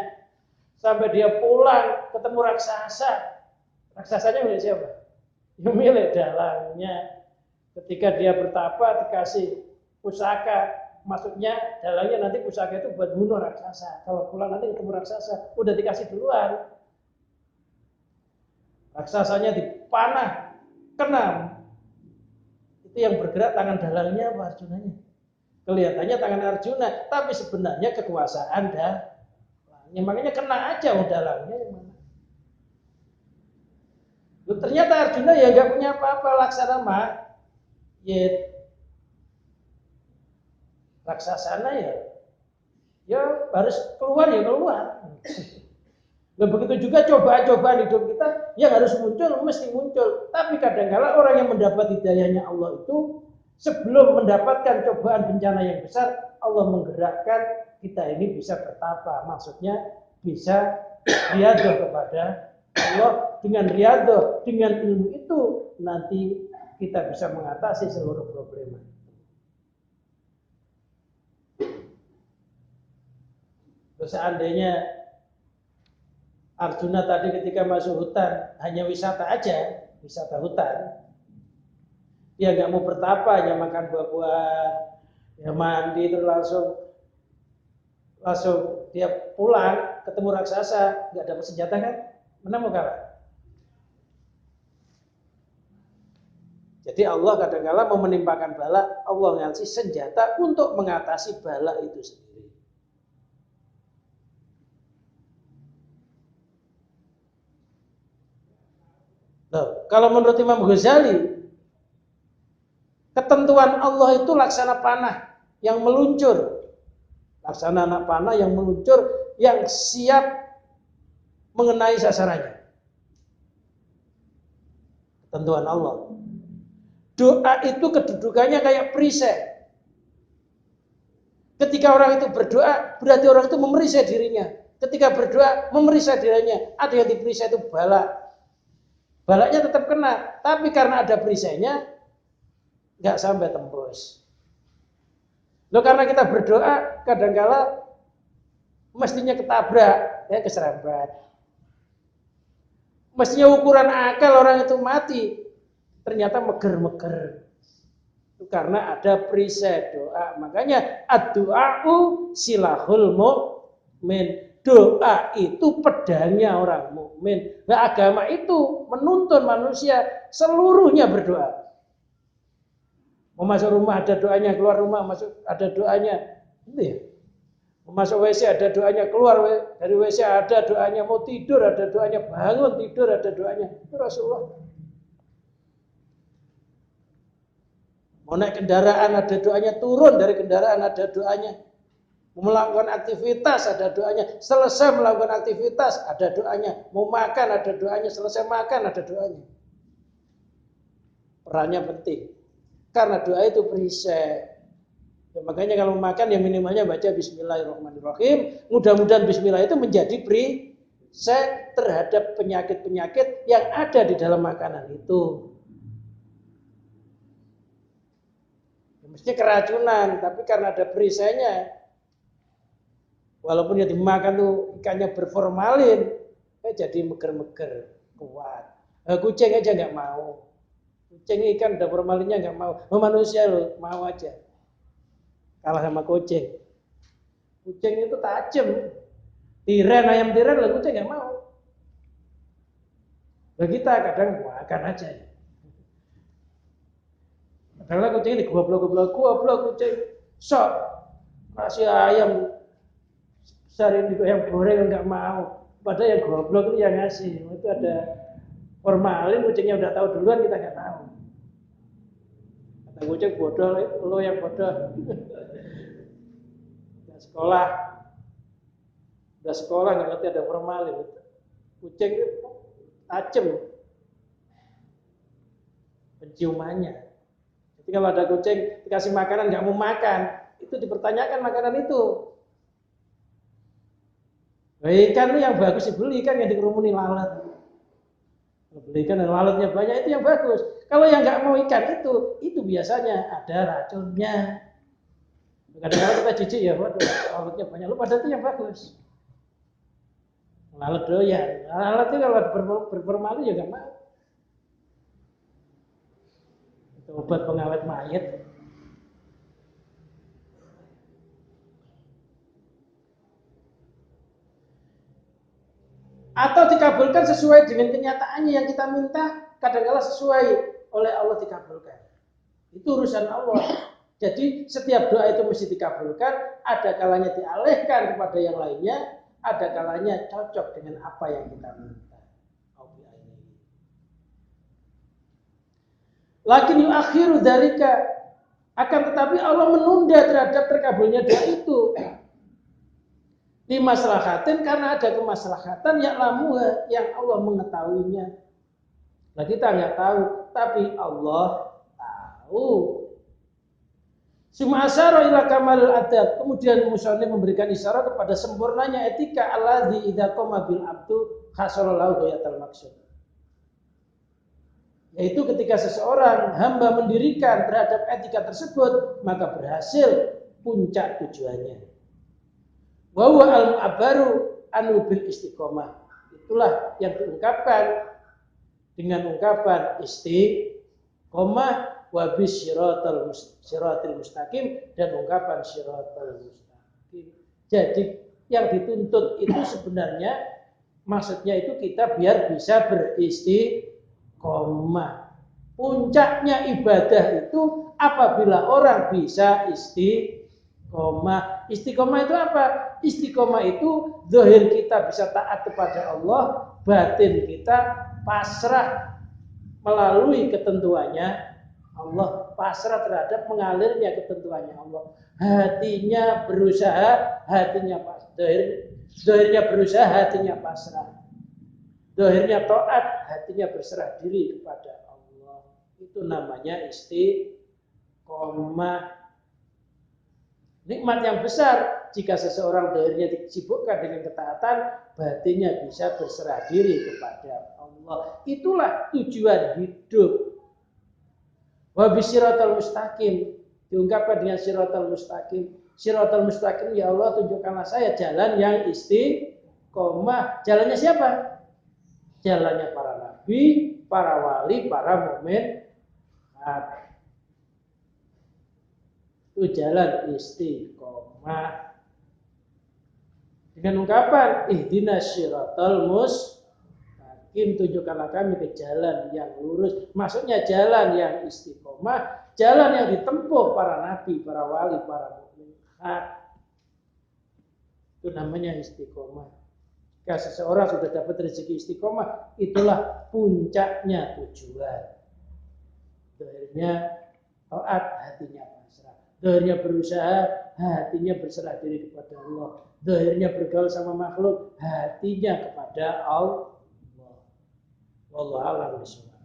Sampai dia pulang ketemu raksasa. Raksasanya milik siapa? Ya milik dalangnya. Ketika dia bertapa dikasih pusaka, maksudnya dalangnya nanti pusaka itu buat bunuh raksasa. Kalau pulang nanti ketemu raksasa, udah dikasih duluan. Raksasanya dipanah, kena. Itu yang bergerak tangan dalangnya apa Arjunanya? Kelihatannya tangan Arjuna, tapi sebenarnya kekuasaan dalangnya. Makanya kena aja dalangnya yang mana. Ternyata Arjuna ya nggak punya apa-apa, Laksana mah ya raksasana ya harus keluar ya keluar. Dan begitu juga cobaan-cobaan hidup kita yang harus muncul mesti muncul. Tapi kadang-kala orang yang mendapat hidayahnya Allah itu sebelum mendapatkan cobaan bencana yang besar, Allah menggerakkan kita ini bisa bertapa. Maksudnya bisa riyadhah kepada Allah. Dengan riyadhah, dengan ilmu itu nanti kita bisa mengatasi seluruh problema. Seandainya Arjuna tadi ketika masuk hutan hanya wisata aja, wisata hutan, dia nggak mau bertapa, hanya makan buah-buahan, ya mandi terus langsung dia pulang ketemu raksasa, nggak dapat senjata kan, menang mau kalah. Jadi Allah kadang-kala mau menimpakan bala, Allah ngasih senjata untuk mengatasi bala itu sendiri. Loh, kalau menurut Imam Ghazali, ketentuan Allah itu laksana panah yang meluncur. Laksana anak panah yang meluncur, yang siap mengenai sasarannya. Ketentuan Allah. Doa itu kedudukannya kayak perisai. Ketika orang itu berdoa, berarti orang itu memerisai dirinya. Ketika berdoa, memerisai dirinya. Ada yang diperisai itu bala. Balaknya tetap kena, tapi karena ada perisainya, nggak sampai tembus. Loh, karena kita berdoa, kadang-kala mestinya ketabrak, ya keserempet. Mestinya ukuran akal orang itu mati, ternyata meger-meger. Itu karena ada perisai doa. Makanya ad-du'a'u silahul mu'min. Doa itu pedangnya orang mukmin. Nah, agama itu menuntun manusia seluruhnya berdoa. Mau masuk rumah ada doanya, keluar rumah masuk ada doanya. Itu ya. Mau masuk WC ada doanya, keluar dari WC ada doanya, mau tidur ada doanya, bangun tidur ada doanya. Itu Rasulullah. Mau naik kendaraan ada doanya, turun dari kendaraan ada doanya. Melakukan aktivitas ada doanya, selesai melakukan aktivitas ada doanya, mau makan ada doanya, selesai makan ada doanya. Perannya penting, karena doa itu perisai. Ya, makanya kalau makan ya minimalnya baca Bismillahirrahmanirrahim. Mudah-mudahan Bismillah itu menjadi perisai terhadap penyakit-penyakit yang ada di dalam makanan itu. Ya, mestinya keracunan, tapi karena ada perisainya. Walaupun yang dimakan tuh ikannya berformalin, jadi meger-meger, kuat. Kucing aja nggak mau. Kucing ikan ada formalinnya nggak mau. Manusia loh mau aja. Kalah sama kucing. Kucing itu tajam, Tiren, ayam tiren, lah kucing nggak mau. Lah kita kadang makan aja. Padahal kucing ini goblok kucing. Sok kasih ayam sari itu yang goreng nggak mau. Padahal yang goblok itu yang ngasih. Itu ada formalin, kucingnya udah tahu duluan, kita nggak tahu. Kata kucing bodoh, lo yang bodoh. Udah sekolah nggak ngerti ada formalin. Kucing itu tajam penciumannya. Jadi kalau ada kucing dikasih makanan nggak mau makan, itu dipertanyakan makanan itu. Ikan itu yang bagus dibeli, kan yang dikerumuni lalat. Beli ikan dan lalatnya banyak, itu yang bagus. Kalau yang nggak mau ikan itu biasanya ada racunnya. Kadang-kadang kita jijik ya, waduh lalatnya banyak. Lu padahal itu yang bagus. Lalat doyan. Lalat itu kalau berformalin ya nggak mau. Itu obat pengawet mayat. Atau dikabulkan sesuai dengan kenyataannya yang kita minta, kadang-kala sesuai oleh Allah dikabulkan. Itu urusan Allah. Jadi setiap doa itu mesti dikabulkan, ada kalanya dialihkan kepada yang lainnya, ada kalanya cocok dengan apa yang kita minta. Lakin yuakhiru dzalika, akan tetapi Allah menunda terhadap terkabulnya doa itu. Limaslahatin, karena ada kemaslahatan yang lamuha, yang Allah mengetahuinya. Nah kita nggak tahu, tapi Allah tahu. Suma asyara ila kamalil adab, kemudian musannif memberikan isyarat kepada sempurnanya etika alladzi idza qama bil abdu hasalallahu ghayatul maksud. Yaitu ketika seseorang hamba mendirikan terhadap etika tersebut, maka berhasil puncak tujuannya. Wa huwa al-mu'abbaru anu bil istiqomah. Itulah yang diungkapkan dengan ungkapan istiqomah wa bis siratal mustaqim, dan ungkapan siratal mustaqim. Jadi yang dituntut itu sebenarnya maksudnya itu kita biar bisa beristiqomah. Puncaknya ibadah itu apabila orang bisa istiqomah. Istiqomah itu apa? Istiqomah itu zahir kita bisa taat kepada Allah, batin kita pasrah melalui ketentuannya Allah, pasrah terhadap mengalirnya ketentuannya Allah. Hatinya berusaha, hatinya zahirnya berusaha, hatinya pasrah. Zahirnya taat, hatinya berserah diri kepada Allah. Itu namanya istiqomah. Nikmat yang besar jika seseorang zahirnya disibukkan dengan ketaatan, batinnya bisa berserah diri kepada Allah. Itulah tujuan hidup. Wa bisiratal mustaqim, diungkapkan dengan siratal mustaqim. Siratal mustaqim, ya Allah tunjukkanlah saya jalan yang istiqomah. Jalannya siapa? Jalannya para nabi, para wali, para mukmin. Itu jalan istiqomah. Dengan ungkapan ihdinas siratal mustaqim, tunjukkanlah kami ke jalan yang lurus. Maksudnya jalan yang istiqomah, jalan yang ditempuh para nabi, para wali, para mukmin. Itu namanya istiqomah. Jika seseorang sudah dapat rezeki istiqomah, itulah puncaknya tujuan. Akhirnya taat, hatinya pasrah. Zahirnya berusaha, hatinya berserah diri kepada Allah. Zahirnya bergaul sama makhluk, hatinya kepada Allah. Wallahu a'lam bishawab.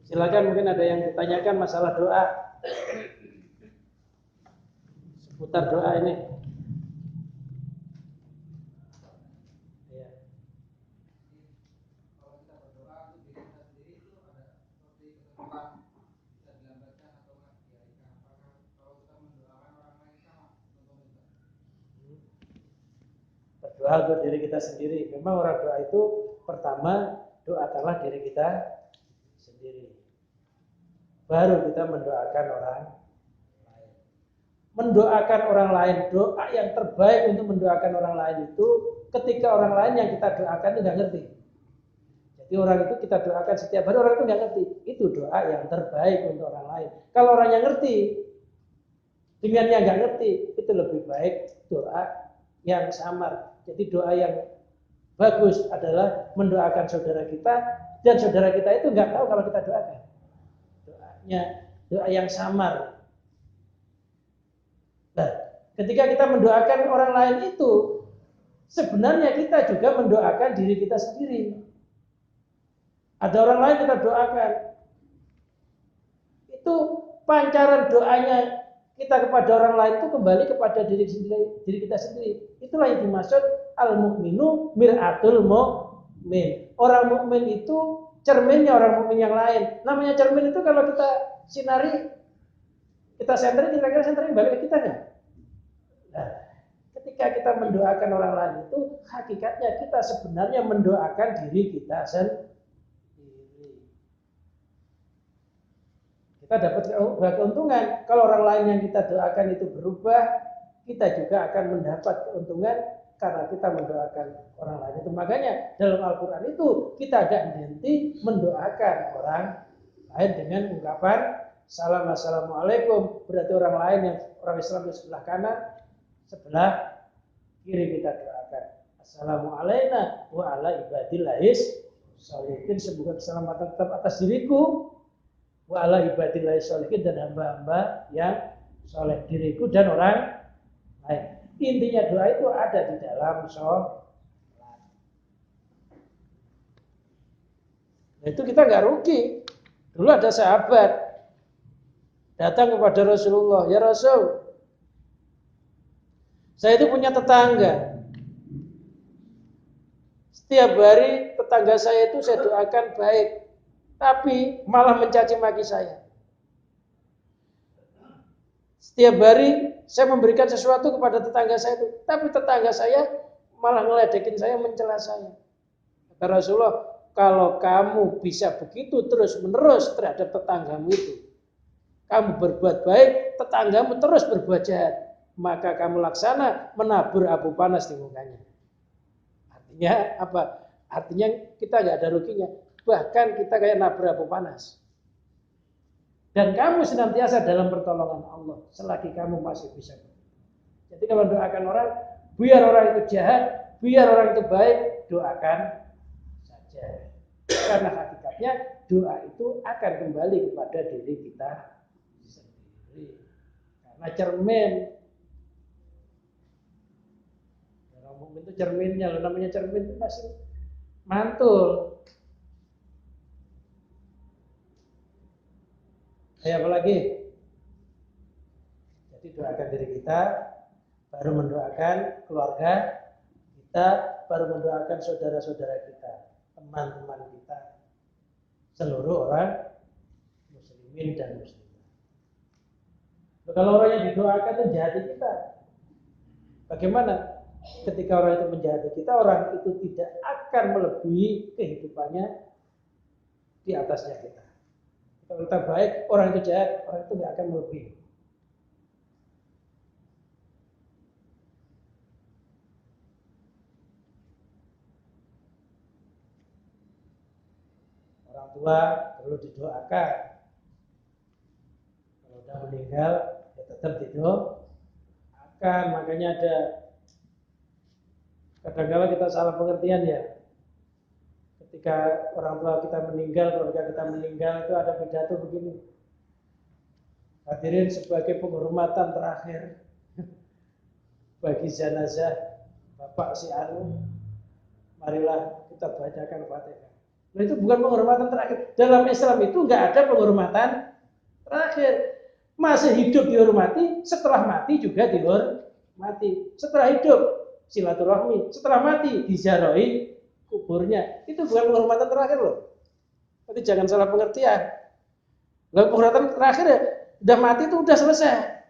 Silakan, mungkin ada yang ditanyakan masalah doa. Seputar doa ini. Berdoa untuk diri kita sendiri. Memang orang doa itu pertama doakanlah diri kita sendiri. Baru kita mendoakan orang lain. mendoakan orang lain, doa yang terbaik untuk mendoakan orang lain itu ketika orang lain yang kita doakan itu nggak ngerti. Jadi orang itu kita doakan setiap hari, orang itu nggak ngerti. Itu doa yang terbaik untuk orang lain. Kalau orang yang ngerti, dengan yang nggak ngerti, itu lebih baik doa yang samar. Jadi doa yang bagus adalah mendoakan saudara kita, dan saudara kita itu nggak tahu kalau kita doakan. Doanya doa yang samar. Nah, ketika kita mendoakan orang lain itu, sebenarnya kita juga mendoakan diri kita sendiri. Ada orang lain kita doakan. Itu pancaran doanya kita kepada orang lain itu kembali kepada diri kita sendiri. Itulah yang dimaksud al-mu'minu mir'atul mu'min. Orang mukmin itu cerminnya orang mukmin yang lain. Namanya cermin itu kalau kita sinari, kita sentering, kira-kira sentering balik ke kita kan? Nah, ketika kita mendoakan orang lain itu, hakikatnya kita sebenarnya mendoakan diri kita sendiri. Kita dapat keuntungan. Kalau orang lain yang kita doakan itu berubah, kita juga akan mendapat keuntungan karena kita mendoakan orang lain itu. Makanya dalam Al-Quran itu kita agak henti mendoakan orang lain dengan ungkapan salam assalamualaikum. Berarti orang lain yang orang Islam di sebelah kanan, sebelah kiri kita doakan assalamualaikum wa ala ibadillahis sholihin. Semoga keselamatan tetap atas diriku, wa ala ibadillahis sholihin, dan hamba-hamba yang soleh, diriku dan orang lain. Intinya doa itu ada di dalam sholat. Nah, itu kita nggak rugi. Dulu ada sahabat datang kepada Rasulullah, ya Rasul, saya itu punya tetangga. Setiap hari tetangga saya itu saya doakan baik, tapi malah mencaci maki saya. Setiap hari saya memberikan sesuatu kepada tetangga saya itu, tapi tetangga saya malah ngeledekin saya, mencela saya. Kata Rasulullah, kalau kamu bisa begitu terus-menerus terhadap tetanggamu itu, kamu berbuat baik, tetanggamu terus berbuat jahat, maka kamu laksana menabur abu panas di mukanya. Artinya apa? Artinya kita nggak ada ruginya, bahkan kita kayak nabur abu panas. Dan kamu senantiasa dalam pertolongan Allah selagi kamu masih bisa. Jadi kalau doakan orang, biar orang itu jahat, biar orang itu baik, doakan saja. Karena hakikatnya doa itu akan kembali kepada diri kita sendiri. Karena cermin. Orang mukmin itu cerminnya, namanya cermin itu pasti mantul. Apa lagi? Jadi doakan diri kita, baru mendoakan keluarga kita, baru mendoakan saudara-saudara kita, teman-teman kita, seluruh orang muslimin dan muslimah. Kalau orang yang didoakan itu menjahati kita, bagaimana? Ketika orang itu menjahati kita, orang itu tidak akan melebihi kehidupannya di atasnya kita. Kalau kita baik, orang itu jahat, orang itu nggak akan melebihi. Orang tua perlu didoakan. Kalau sudah meninggal, ya tetap didoakan. Makanya ada kadang-kadang kita salah pengertian ya. Ketika orang tua kita meninggal, keluarga kita meninggal, itu ada pidato begini. Hadirin sebagai penghormatan terakhir bagi jenazah Bapak si Anu, marilah kita bacakan Fatihah. Nah, itu bukan penghormatan terakhir. Dalam Islam itu nggak ada penghormatan terakhir. Masih hidup dihormati, setelah mati juga dihormati. Setelah hidup silaturahmi, setelah mati diziarahi kuburnya. Itu bukan penghormatan terakhir loh. Tapi jangan salah pengertian. Lalu penghormatan terakhir ya, udah mati itu udah selesai.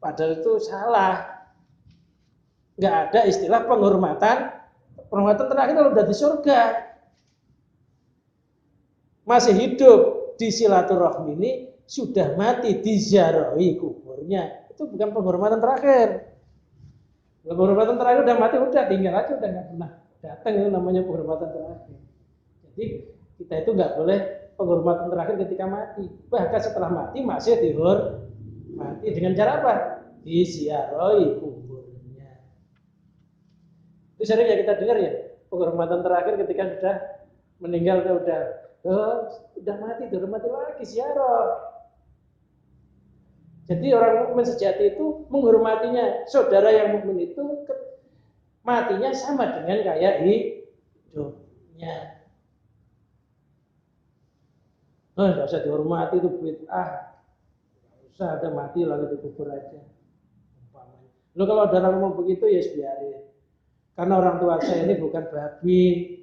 Padahal itu salah. Nggak ada istilah penghormatan terakhir kalau udah di surga. Masih hidup di silaturahmi ini, sudah mati diziarahi kuburnya. itu bukan penghormatan terakhir. Penghormatan terakhir udah mati, udah tinggal aja, udah nggak pernah datang, itu namanya penghormatan terakhir. Jadi kita itu nggak boleh penghormatan terakhir ketika mati. Bahkan setelah mati masih dihormati dengan cara apa? Disiarahi kuburnya. Itu sering ya kita dengar ya, penghormatan terakhir ketika sudah meninggal, udah mati, dihormati lagi ziarah. Jadi orang mukmin sejati itu menghormatinya saudara yang mukmin itu matinya sama dengan kayak hidupnya. Nggak usah dihormati, itu bid'ah. Nggak usah, ada mati lagi dikubur aja. Lalu kalau ada orang ngomong begitu ya biarin. Karena orang tua saya ini bukan babi.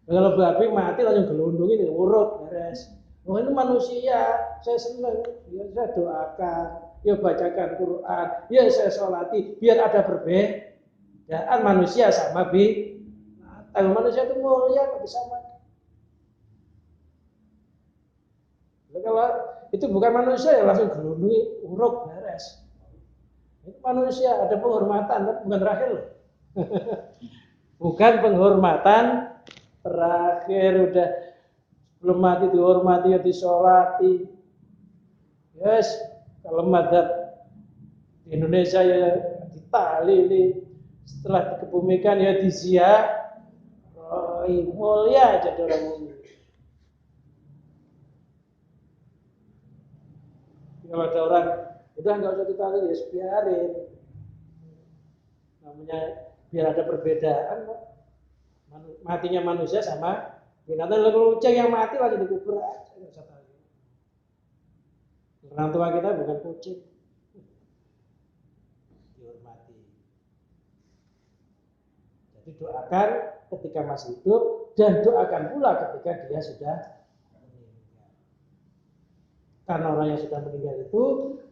Kalau babi mati langsung gelundungin, urut, beres. Oh ini manusia, saya senang, ya saya doakan, ya bacakan Quran, ya saya sholati, biar ada perbedaan manusia sama manusia itu mulia kok sama. Kalau itu bukan manusia ya langsung gelundungi, urut, beres. Itu manusia, ada penghormatan, tapi bukan terakhir loh. Bukan penghormatan terakhir, udah belum mati dihormati ya disolati. Yes, kalau madzhab di Indonesia ya ditalili, setelah dikebumikan ya diziarahi, mulia jadi orang mukmin. Kalau ada orang udah nggak usah ditalili ya biarin. Namanya biar ada perbedaan. Matinya manusia sama binatang. Kalau kucing yang mati lagi dikubur aja, nggak usah tahu. Orang tua kita bukan kucing, dihormati. Jadi doakan ketika masih hidup dan doakan pula ketika dia sudah meninggal. Karena orang yang sudah meninggal itu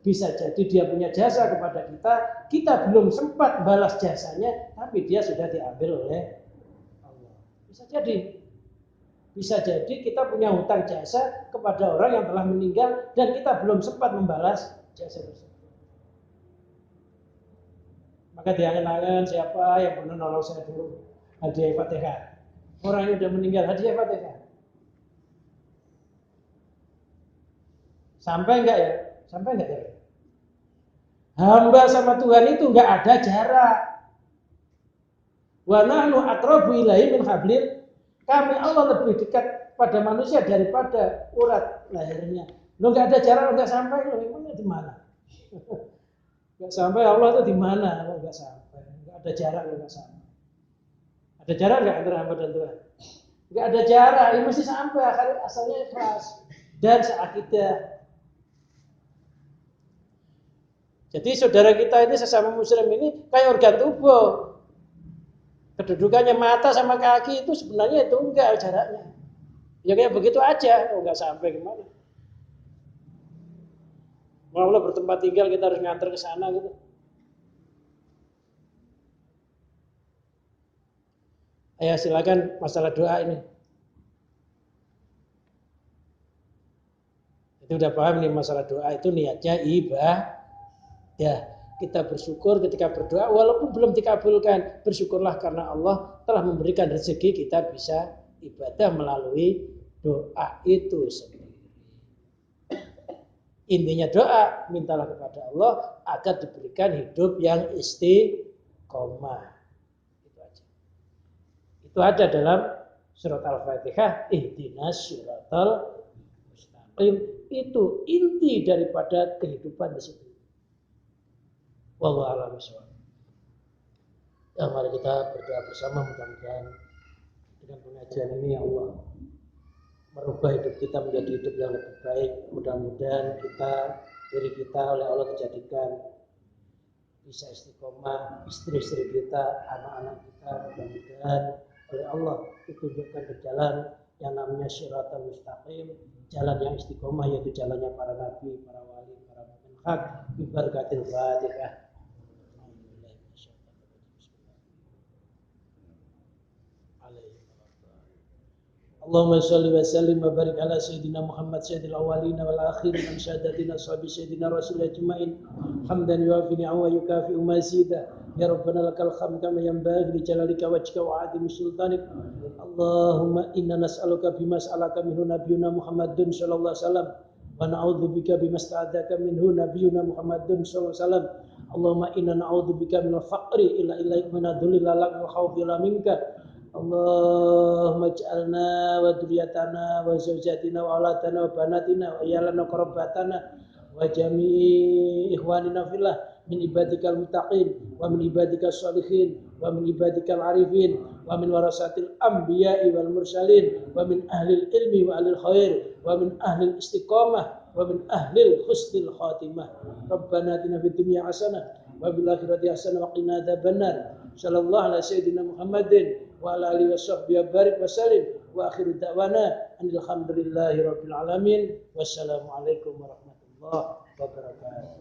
bisa jadi dia punya jasa kepada kita, kita belum sempat balas jasanya, tapi dia sudah diambil oleh Allah. Bisa jadi kita punya hutang jasa kepada orang yang telah meninggal dan kita belum sempat membalas jasa tersebut. Maka diangen-angen siapa yang pernah nolong saya dulu, hadiah Fatihah. Orang yang sudah meninggal, hadiah Fatihah. Sampai enggak ya? Sampai enggak ya? Hamba sama Tuhan itu enggak ada jarak. Wa nahnu aqrabu ilaihi min hablil. Kami Allah lebih dekat pada manusia daripada urat lahirnya. Lo nggak ada jarak, nggak sampai, lo emangnya di mana? Nggak sampai, Allah itu di mana? Lo nggak sampai, nggak ada jarak, lo nggak sampai. Ada jarak nggak antara hamba dan Tuhan? Nggak ada jarak, ya mesti sampai. Asalnya ikhlas dan seakidah. Jadi saudara kita ini sesama Muslim ini kayak organ tubuh. Kedudukannya mata sama kaki itu sebenarnya itu enggak jaraknya. Ya kayak begitu aja, enggak sampai kemana. Mau bertempat tinggal kita harus nganter ke sana gitu. Ayo silakan masalah doa ini. Itu udah paham nih masalah doa itu niatnya ibadah. Kita bersyukur ketika berdoa walaupun belum dikabulkan. Bersyukurlah karena Allah telah memberikan rezeki kita bisa ibadah melalui doa itu sendiri. Intinya doa, mintalah kepada Allah agar diberikan hidup yang istiqomah. Itu aja. Itu ada dalam surat Al-Fatihah, ihdinas siratal mustaqim. Itu inti daripada kehidupan di situ. Wallahu a'lam bishawab. Ya, mari kita berdoa bersama, mudah-mudahan dengan pengajian ini ya Allah merubah hidup kita menjadi hidup yang lebih baik. Mudah-mudahan diri kita oleh Allah dijadikan bisa istiqomah, istri-istri kita, anak-anak kita mudah-mudahan oleh Allah ditunjukkan ke jalan yang namanya syiratal mustaqim, jalan yang istiqomah, yaitu jalannya para nabi, para wali, para mu'min haq, bi barakatil Fatihah. Allahumma sholli wa sallim wa barik ala sayyidina Muhammad sayyidil awwalin wal akhirin an syahadatina sahabi sayyidina rasul ajmain hamdan yuafi ni'am wa yukafi mazida ya rabbana lakal hamd kama yanbaghi li jalalika wajhika wa 'azimi sultanik. Allahumma inna nas'aluka bima sa'alaka minhu nabiyyuna Muhammadun sallallahu alaihi wasallam wa na'udzubika bima sta'adzaka minhu nabiyyuna Muhammadun sallallahu alaihi wasallam. Allahumma inna na'udzubika minal faqri ila ilaika min adulil lalak wal khawfi la minka. Allahumma ij'alna wa dzurriyyatana wa zawjatina wa auladana wa banatina wa iyalana qarabatana wa jami'i ikhwanina fillah min ibadikal muttaqin wa min ibadikal sholihin wa min ibadikal arifin wa min warasatil anbiya'i wal mursalin wa min ahlil ilmi wa ahlil khair wa min ahlil istiqamah wa min ahlil husnil khatimah. Rabbana atina fid dunya hasanah wa fil akhirati hasanah wa qina adzabannar. Sallallahu ala sayyidina Muhammadin wa ala alihi washabbihi wa barik wa sallim wa akhiru da'wana alhamdulillahi rabbil alamin. Wassalamu alaikum warahmatullahi wabarakatuh.